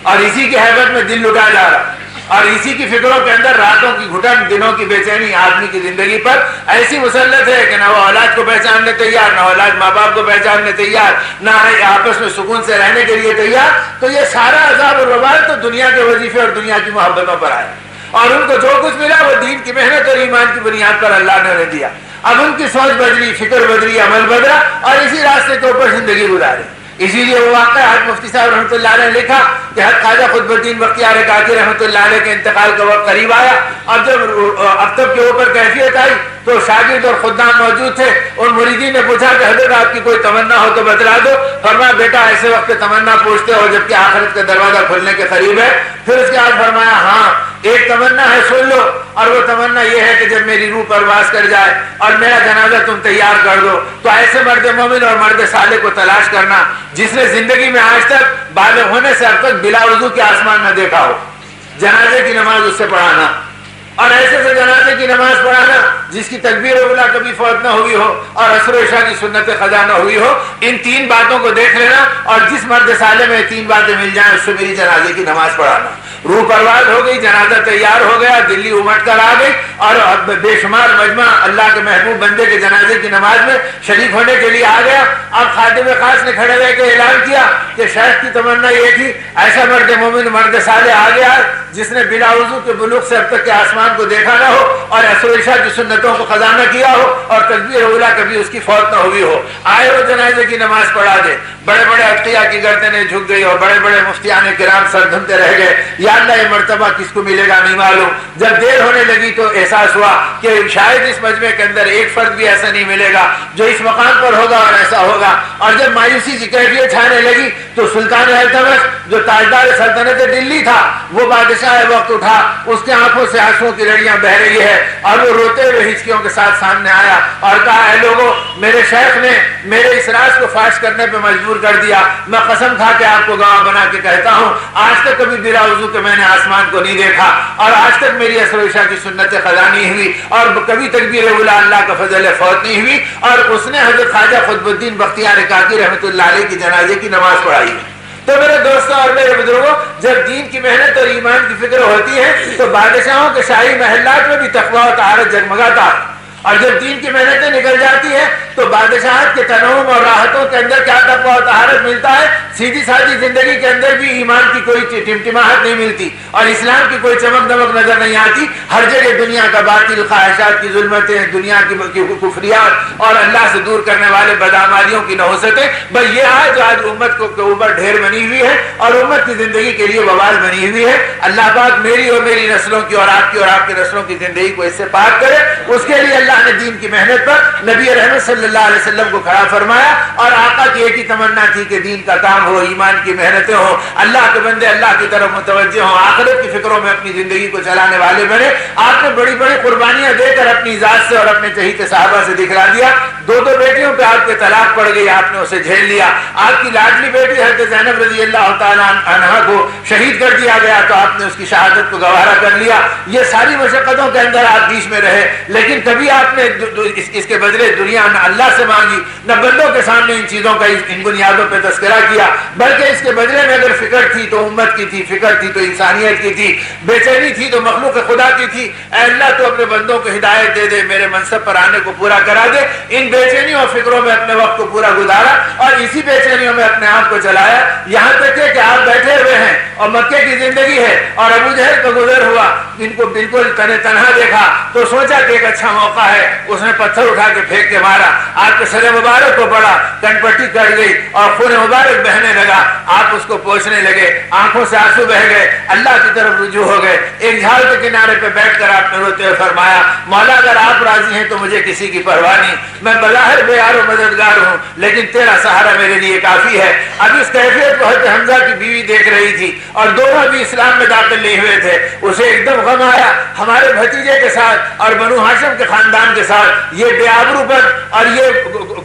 اور اسی کی حیبت میں دل لٹا جا رہا، اور اسی کی فکروں کے اندر راتوں کی گھٹن، دنوں کی بے چینی آدمی کی زندگی پر ایسی مسلط ہے کہ نہ وہ اولاد کو پہچاننے تیار، نہ اولاد ماں باپ کو پہچاننے تیار، نہ آپس میں سکون سے رہنے کے لیے تیار۔ تو یہ سارا عذاب اور وبال تو دنیا کے وظیفے اور دنیا کی محبتوں پر آیا، اور ان کو جو کچھ ملا وہ دین کی محنت اور ایمان کی بنیاد پر اللہ نے انہیں دیا۔ اب ان کی سوچ بدلی، فکر بدلی، عمل بدلا، اور اسی راستے کے اوپر زندگی گزاری۔ اسی لیے وہ واقعہ حضرت مفتی صاحب رحمۃ اللہ علیہ نے لکھا کہ حضرت خواجہ قطب الدین بختیار کاکی رحمۃ اللہ علیہ کے انتقال کا وقت قریب آیا، اور جب افتب کے اوپر کیفیت آئی تو شاگرد اور خدام موجود تھے۔ ان مریدین نے پوچھا کہ حضرت آپ کی کوئی تمنا ہو تو بتلا دو۔ فرمایا بیٹا ایسے وقت تمنا پوچھتے ہو جبکہ آخرت کا دروازہ کھلنے کے قریب ہے۔ پھر اس کے بعد فرمایا ہاں ایک تمنا ہے سن لو، اور وہ تمنا یہ ہے کہ جب میری روح پرواز کر جائے اور میرا جنازہ تم تیار کر دو تو ایسے مرد مومن اور مرد صالح کو تلاش کرنا جس نے زندگی میں آج تک بالغ ہونے سے اب تک بلا وضو کے آسمان نہ دیکھا ہو، جنازے کی نماز اس سے پڑھانا، اور ایسے سے جنازے کی نماز پڑھانا جس کی تکبیر اولا کبھی فوت نہ ہوئی ہو اور عصر و عشاء کی سنت قضا نہ ہوئی ہو۔ ان 3 باتوں کو دیکھ لینا، اور جس مرد صالح میں 3 باتیں مل جائیں اس سے میری جنازے کی نماز پڑھانا۔ روح پرواز ہو گئی، جنازہ تیار ہو گیا، دلی امٹ کر آ گئی، اور بے شمار مجمع اللہ کے محبوب بندے کے جنازے کی نماز میں شریک ہونے کے لیے آ گیا۔ اب خادم خاص نے کھڑے رہ کے اعلان کیا کہ شیخ کی تمنا یہ تھی ایسا مرد مومن مرد صالح آ گیا جس نے بلا وضو کے بلوغ سے اب تک کے آسمان مسلمان کو دیکھا نہ ہو اور رسول اللہ کی سنتوں کو قضا نہ کیا ہو اور تکبیر اولا کبھی اس کی فوت نہ ہوئی ہو، آئے وہ جنازے کی نماز پڑھا دے، بڑے بڑے اتقیاء کی گردنیں جھک گئی اور بڑے بڑے مفتیان کرام سر دھمتے رہ گئے، یا اللہ یہ مرتبہ کس کو ملے گا نہیں معلوم۔ جب دیر ہونے لگی تو احساس ہوا کہ شاید اس مجمع کے اندر ایک فرد بھی ایسا نہیں ملے گا جو اس مقام پر ہوگا اور ایسا ہوگا، اور جب مایوسی کی کیفیت چھانے لگی تو سلطان التمش جو تاجدار سلطنت دلی تھا وہ بادشاہ وقت اٹھا، اس کے آنکھوں سے آنسوں کی لڑیاں بہ رہی ہے اور وہ روتے ہوئے ہچکیوں کے ساتھ سامنے آیا اور کہا اے لوگوں، میرے شیخ نے میرے اس راز کو فاش کرنے پہ مجبور کر دیا، میں قسم کھا کے آپ کو گواہ بنا کے کہتا ہوں آج تک کبھی بلا وضو کہ میں نے آسمان کو نہیں دیکھا اور آج تک میری رسول اللہ کی سنت قضا نہیں ہوئی اور کبھی تکبیر اولا اللہ کا فضل فوت نہیں ہوئی، اور اس نے حضرت خواجہ قطب الدین بختیار کاکی رحمۃ اللہ علیہ کی جنازے کی نماز پڑھائی ہے۔ تو میرے دوستوں اور میرے بزرگوں، جب دین کی محنت اور ایمان کی فکر ہوتی ہے تو بادشاہوں کے شاہی محلات میں بھی تقویٰ و طہارت جگمگاتا، اور جب دین کی محنتیں نکل جاتی ہیں تو بادشاہت کے تنوع اور راحتوں کے اندر کیا تقویٰ و طہارت ملتا ہے، سیدھی سادھی زندگی کے اندر بھی ایمان کی کوئی ٹمٹماہٹ نہیں ملتی اور اسلام کی کوئی چمک دمک نظر نہیں آتی، ہر جگہ دنیا کا باطل، خواہشات کی ظلمتیں، دنیا کی کفریات اور اللہ سے دور کرنے والے بدعمالیوں کی نحوستیں، بس یہ ہے جو آج امت کو اوپر ڈھیر بنی ہوئی ہے اور امت کی زندگی کے لیے وبال بنی ہوئی ہے۔ اللہ پاک میری اور میری نسلوں کی اور آپ کی نسلوں کی زندگی کو اس سے پاک کرے، اس کے لیے اللہ نے دین کی محنت پر نبی رحمت صلی اللہ علیہ وسلم کو کھڑا فرمایا اور آقا کی ایک ہی تمنا تھی کہ دین کا کام ہو، ایمان کی محنتیں ہوں، اللہ کے بندے اللہ کی طرف متوجہ ہوں، آخرت کی فکروں میں اپنی زندگی کو چلانے والے بنے۔ آپ نے بڑی بڑی قربانیاں دے کر اپنی ذات سے اور اپنے چہیتے صحابہ سے دکھلا دیا، دو بیٹیوں پہ آپ کے طلاق پڑ گئی، آپ نے اسے جھیل لیا، آپ کی لاڈلی بیٹی حضرت زینب رضی اللہ تعالیٰ عنہا کو شہید کر دیا گیا تو آپ نے اس کی شہادت کو گوارا کر لیا۔ یہ ساری مشقتوں کے اندر آپ بیچ میں رہے، لیکن کبھی آپ نے اس کے بدلے دنیا نہ اللہ سے مانگی نہ بندوں کے سامنے ان چیزوں کا ان بنیادوں پہ تذکرہ کیا، بلکہ اس کے بدلے میں اگر فکر تھی تو امت کی تھی، فکر تھی تو انسانیت کی تھی، بے چینی تھی تو مخلوق خدا کی تھی۔ اے اللہ تو اپنے بندوں کو ہدایت دے دے، میرے منصب پر آنے کو پورا کرا دے۔ ان بے چینیوں اور فکروں میں اپنے وقت کو پورا گزارا اور اسی بے چینیوں میں اپنے آپ کو چلایا، یہاں تک کہ آپ بیٹھے ہوئے ہیں اور مکے کی زندگی ہے اور ابو جہل کا گزر ہوا، ان کو بالکل تنہا دیکھا تو سوچا کہ ایک اچھا موقع ہے، اس نے پتھر اٹھا کے پھینک کے مارا، آپ کے سر مبارک کو پڑا، کن پٹی کٹ گئی اور خون مبارک بہنے لگا، آپ اس کو پوچھنے لگے، آنکھوں سے آنسو بہ گئے، اللہ کی طرف رجوع ہو گئے، ایک جھاڑ کے کنارے پہ بیٹھ کر آپ نے روتے ہوئے فرمایا مولا اگر آپ راضی ہیں تو مجھے کسی کی پرواہ نہیں، میں بظاہر بے یار و مددگار ہوں لیکن تیرا سہارا میرے لیے کافی ہے۔ اب اس کیفیت کو حضرت حمزہ کی بیوی دیکھ رہی تھی اور دونوں بھی اسلام میں داخل نہیں ہوئے تھے، اسے ایک دم غم آیا ہمارے بھتیجے کے ساتھ اور بنو ہاشم کے خاندان کے ساتھ یہ بے آبرو پر اور یہ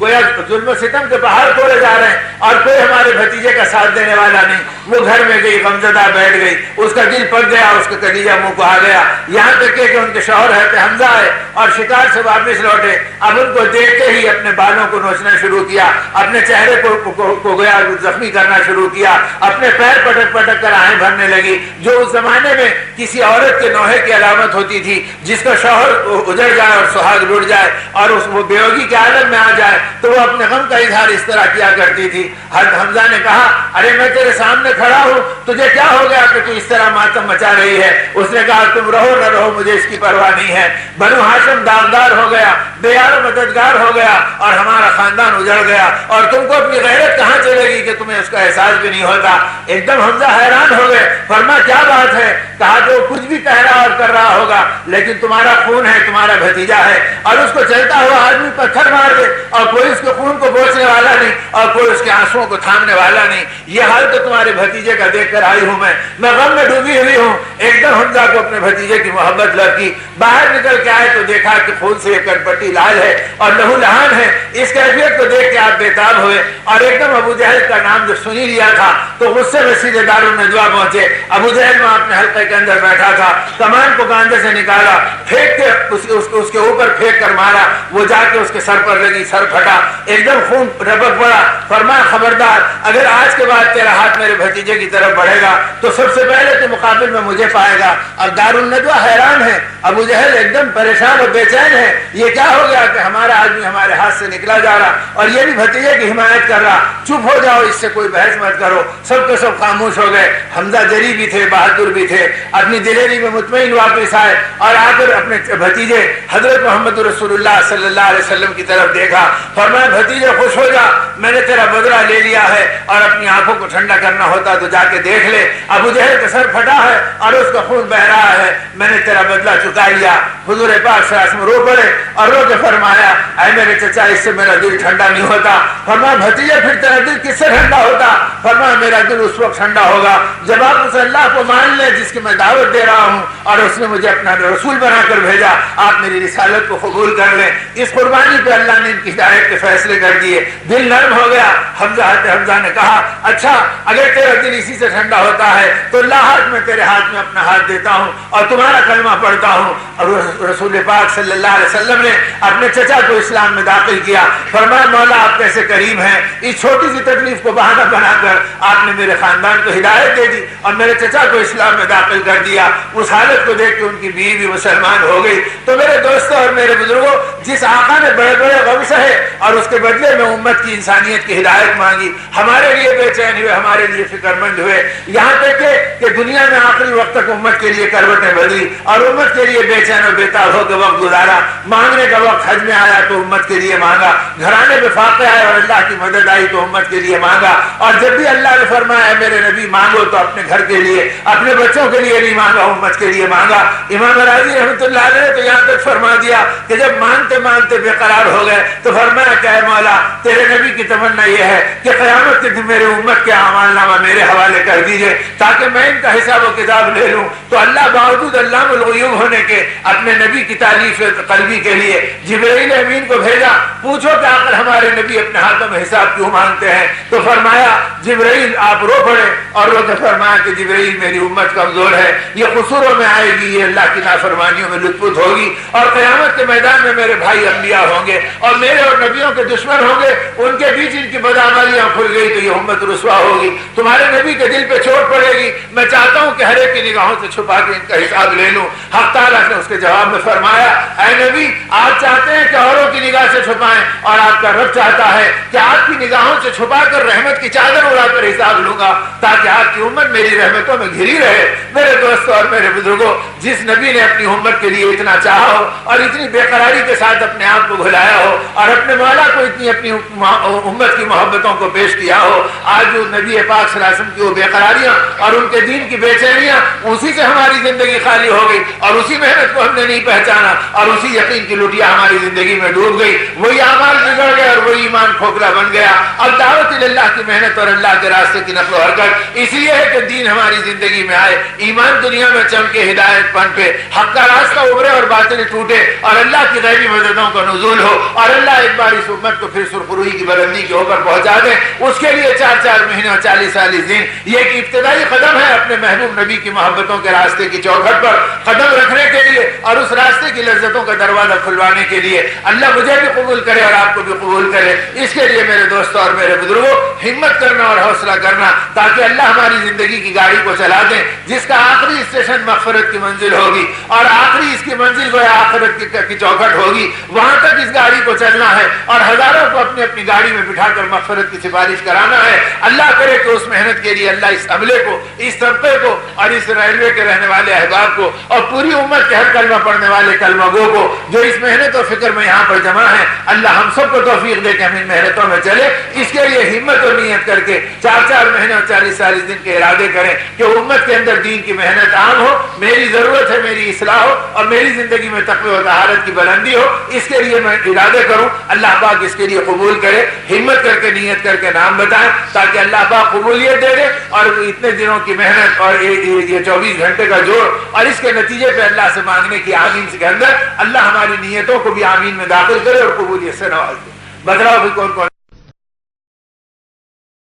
گویا ظلم و ستم کے پہاڑ توڑے جا رہے ہیں اور کوئی ہمارے بھتیجے کا ساتھ دینے والا نہیں۔ وہ گھر میں گئی، غمزدہ بیٹھ گئی، اس کا دل پک گیا، اس کا کلیجہ منہ کو آ گیا، یہاں تک کہ ان کے شوہر حضرت حمزہ آئے اور شکار سے واپس لوٹے، اب ان کو دیکھتے ہی اپنے بالوں کو نوچنا شروع کیا، اپنے چہرے کو گویا زخمی کرنا شروع کیا، اپنے پیر پٹک پٹک کر آہیں بھرنے لگی، جو اس زمانے میں کسی عورت کے نوحے کی علامت ہوتی تھی، جس کا شوہر اجڑ جائے اور سہاگ لٹ جائے اور وہ بیوگی کے عالم میں آ جائے تو وہ اپنے غم کا اظہار اس طرح کیا کرتی تھی۔ حضرت حمزہ نے کہا ارے میں تیرے سامنے کھڑا ہوں، تجھے کیا ہو گیا کہ تو اس طرح ماتم مچا رہی ہے؟ اس نے کہا تم رہو نہ رہو مجھے اس کی پرواہ نہیں ہے، بنو ہاشم داغدار ہو گیا، بے یار مددگار ہو گیا اور ہمارا خاندان اجڑ گیا اور تم کو اپنی غیرت کہاں چلے گی کہ تمہیں اس کا احساس بھی نہیں ہوتا۔ ایک دم حمزہ حیران ہو گئے، فرما کیا بات ہے؟ کہا جو کچھ بھی کہہ رہا اور کر رہا ہوگا لیکن تمہارا خون ہے، تمہارا بھتیجا ہے اور اس کو چلتا ہوا آدمی پتھر مار دے اور کوئی اس کے خون کو بوچھنے والا نہیں اور کوئی اس کے آنسوؤں کو تھامنے والا نہیں، یہ حال تو تمہارے بھتیجے کا دیکھ کر آئی ہوں میں غم میں ڈوبی ہوئی ہوں۔ ایک دم حمزہ کو اپنے بھتیجے کی محبت لگی، باہر نکل کے آئے تو دیکھا کہ خون سے ایک کنپٹی لال ہے اور لہو لہان ہے۔ اس کیفیت کو دیکھ کے آپ بےتاب ہوئے اور ایک دم ابو جہل کا نام جو سنی لیا تھا تو غصے میں سیدھے دارالندوا پہنچے۔ ابو جہل وہاں اپنے حلقے کے اندر بیٹھا تھا، کمان کو گاندے سے نکالا، پھینک کے اس کے اوپر پھینک کر مارا، وہ جا کے اس کے سر پر لگی، سر پھٹا، ایک دم خون ربک پڑا۔ فرمایا خبردار اگر آج کے بعد تیرا ہاتھ میرے بھتیجے کی طرف بڑھے گا تو سب سے پہلے تو مقابل میں مجھے پائے گا۔ اب دارالندوا حیران ہے، ابو جہل ایک دم پریشان اور بے چین ہے، یہ کیا ہو ہو گیا کہ ہمارا آدمی ہمارے ہاتھ سے نکلا جا رہا اور یہ بھی بھتیجے کی حمایت کر رہا، چپ ہو جاؤ، اس سے کوئی بحث مت کرو۔ سب کے سب خاموش ہو گئے۔ حمزہ جری بھی تھے، بہادر بھی تھے، اپنی دلیری میں مطمئن واپس آئے اور آ کر اپنے بھتیجے حضرت محمد رسول اللہ صلی اللہ علیہ وسلم کی طرف دیکھا، فرمایا بھتیجے خوش ہو جا، میں نے تیرا بدلہ لے لیا ہے، اور اپنی آنکھوں کو ٹھنڈا کرنا ہوتا تو جا کے دیکھ لے، ابو جہل کا سر پھٹا ہے اور اس کا خون بہ رہا ہے، میں نے تیرا بدلہ چکا لیا۔ حضور پاک صلی اللہ علیہ وسلم رو پڑے اور رو کے فرمایا اے میرے چچا، اس سے میرا دل ٹھنڈا نہیں ہوتا۔ فرمایا بھتیجے پھر تیرا دل کس سے ٹھنڈا ہوتا؟ فرمایا میرا دل اس وقت ٹھنڈا ہوگا جب آپ اس اللہ کو مان لیں جس کی میں دعوت دے رہا ہوں اور اس نے مجھے اپنا رسول بنا کر بھیجا، آپ میری رسالت کو قبول کر لیں۔ اس قربانی پہ اللہ نے ان کی ہدایت کے فیصلے کر دیے، دل نرم ہو گیا۔ حمزہ نے کہا اچھا اگر تیرا دل اسی سے ٹھنڈا ہوتا ہے تو اللہ میں تیرے ہاتھ میں اپنا ہاتھ دیتا ہوں اور تمہارا کلمہ پڑھتا ہوں۔ اور رسول پاک صلی اللہ علیہ وسلم نے اپنے چچا کو اسلام میں داخل کیا۔ فرمایا مولا آپ کیسے کریم ہیں، اس چھوٹی سی تکلیف کو بہانہ بنا کر آپ نے میرے خاندان کو ہدایت دے دی اور میرے چچا کو اسلام میں داخل کر دیا۔ اس حالت کو دیکھ کے ان کی بیوی بھی مسلمان ہو گئی۔ تو میرے دوستوں اور میرے بزرگوں، جس آقا نے بڑے بڑے غم سہے اور اس کے بدلے میں امت کی انسانیت کی ہدایت مانگی، ہمارے لیے بے چین ہوئے، ہمارے لیے فکر مند ہوئے، یہاں تک کہ دنیا میں آخری وقت تک امت کے لیے کروٹیں بدلی اور امت کے لیے بے چین اور بےتاب ہو کے وقت گزارا۔ مانگنے کا وقت حج میں آیا تو امت کے لیے مانگا، گھرانے میں فاقے آئے اور اللہ کی مدد آئی تو امت کے لیے مانگا، اور جب بھی اللہ نے فرمایا ہے میرے نبی مانگو تو اپنے گھر کے لیے، اپنے بچوں کے لیے نہیں مانگا، امت کے لیے مانگا۔ امام راضی رحمۃ اللہ علیہ نے تو یہاں تک فرما دیا کہ جب مانتے مانتے بے قرار ہو گئے تو فرمایا کہ اے مولا تیرے نبی کی تمنا یہ ہے کہ قیامت کے دن میرے امت کے اعمال نامہ میرے حوالے کر دیجئے تاکہ میں ان کا حساب و کتاب لے لوں۔ تو اللہ باوجود علام الغیوب ہونے کے اپنے نبی کی تعریف قلبی کے لیے جبرائیل امین کو بھیجا، پوچھو کہ آخر ہمارے نبی اپنے ہاتھوں میں حساب کیوں مانگتے ہیں؟ تو فرمایا جبرائیل آپ رو پڑے اور رو کے فرمایا کہ جبرائیل میری امت کمزور ہے، یہ قصوروں میں آئے گی، یہ اللہ کی نافرمانیوں میں لطف ہوگی، اور قیامت کے میدان میں میرے بھائی انبیاء ہوں گے اور میرے اور نبیوں کے دشمن ہوں گے، ان کے بیچ ان کی بدعمالیاں کھل گئی تو یہ امت رسوا ہوگی، تمہارے نبی کے دل پہ چوٹ پڑے گی، میں چاہتا ہوں کہ ہر ایک کی نگاہوں سے چھپا کے ان کا حساب لے لوں۔ حق تعالیٰ نے اس کے جواب میں فرمایا اے نبی آپ چاہتے ہیں کہ اوروں کی نگاہ سے چھپائیں اور آپ کا رب چاہتا ہے کہ آپ کی نگاہوں سے چھپا کر رحمت کی چادر اڑا کر حساب لوں گا تاکہ آپ کی امت میری رحمتوں میں گھری رہے۔ میرے دوستوں اور میرے بزرگوں، جس نبی نے اپنی امت کے لیے اتنا چاہا ہو اور اتنی بے قراری کے ساتھ اپنے آپ کو بھلایا ہو اور اپنے مولا کو اتنی اپنی امت کی محبتوں کو پیش کیا ہو، آج وہ نبی پاک صلی اللہ علیہ وسلم کی وہ بے قراریاں اور ان کے دین کی بے چینیاں، اسی سے ہماری زندگی خالی ہو گئی اور اسی محنت کو ہم نے نہیں پہچانا اور اسی یقین کی لٹیا ہماری زندگی میں ڈوب گئی، وہی اعمال بگڑ گئے اور وہی ایمان کھوکھلا بن گیا۔ اب دعوت اللہ کی محنت اور اللہ کے راستے کی نقل و حرکت اس لیے ہے کہ دین ہماری زندگی میں آئے، ایمان دنیا میں چمکے، ہدایت پن پہ، حق کا راستہ ابھرے اور باطل ٹوٹے اور اللہ کی غیبی مددوں کا نزول ہو اور اللہ ایک بار اس امت کو پھر سرخروئی کی بلندی کے اوپر پہنچا دے۔ اس کے لیے 4 مہینے اور 40 دن یہ ایک ابتدائی قدم ہے اپنے محبوب نبی کی محبتوں کے راستے کی چوکھٹ پر قدم رکھنے کے لیے اور اس راستے کی لذتوں کا دروازہ کھلوانے کے لیے۔ اللہ مجھے بھی قبول کرے اور آپ کو بھی قبول کرے۔ اس کے لیے میرے دوستوں اور میرے بزرگوں ہمت کرنا اور حوصلہ کرنا تاکہ اللہ ہماری زندگی کی گاڑی کو چلا دے جس کا آخری اسٹیشن مغفرت کی منزل ہوگی اور آخری اس کی منزل کو آخرت کی چوکھٹ ہوگی، وہاں تک اس گاڑی کو چلنا ہے اور ہزاروں کو اپنی اپنی گاڑی میں بٹھا کر مغفرت کی سفارش کرانا ہے۔ اللہ کرے کہ اس محنت کے لیے اللہ اس عملے کو، اس طبقے کو اور اس ریلوے کے رہنے والے احباب کو اور پوری امت کے ہر کلمہ پڑھنے والے کلمہ گو کو جو اس محنت و فکر میں یہاں پر جمع ہے، اللہ ہم سب کو توفیق دے کہ ہم ان محنتوں میں چلے۔ اس کے لیے ہمت اور نیت کر کے 4 مہینے اور 40 دن کے ارادے کریں کہ امت کے اندر دین کی محنت عام ہو، میری ضرورت ہے میری اصلاح ہو اور میری زندگی میں تقوی و طہارت کی بلندی ہو، اس کے لیے میں ارادے کروں۔ اللہ پاک اس کے لیے قبول کرے، ہمت کر کے نیت کر کے نام بتائیں تاکہ اللہ پاک قبولیت دے دے اور اتنے دنوں کی محنت اور یہ 24 گھنٹے کا جوڑ اور اس کے نتیجے پہ اللہ سے مانگنے کی آمین کے اندر اللہ ہماری نیتوں کو بھی آمین میں داخل کرے اور قبولیت سے نواز دے۔ بتلاؤ بھی کون کون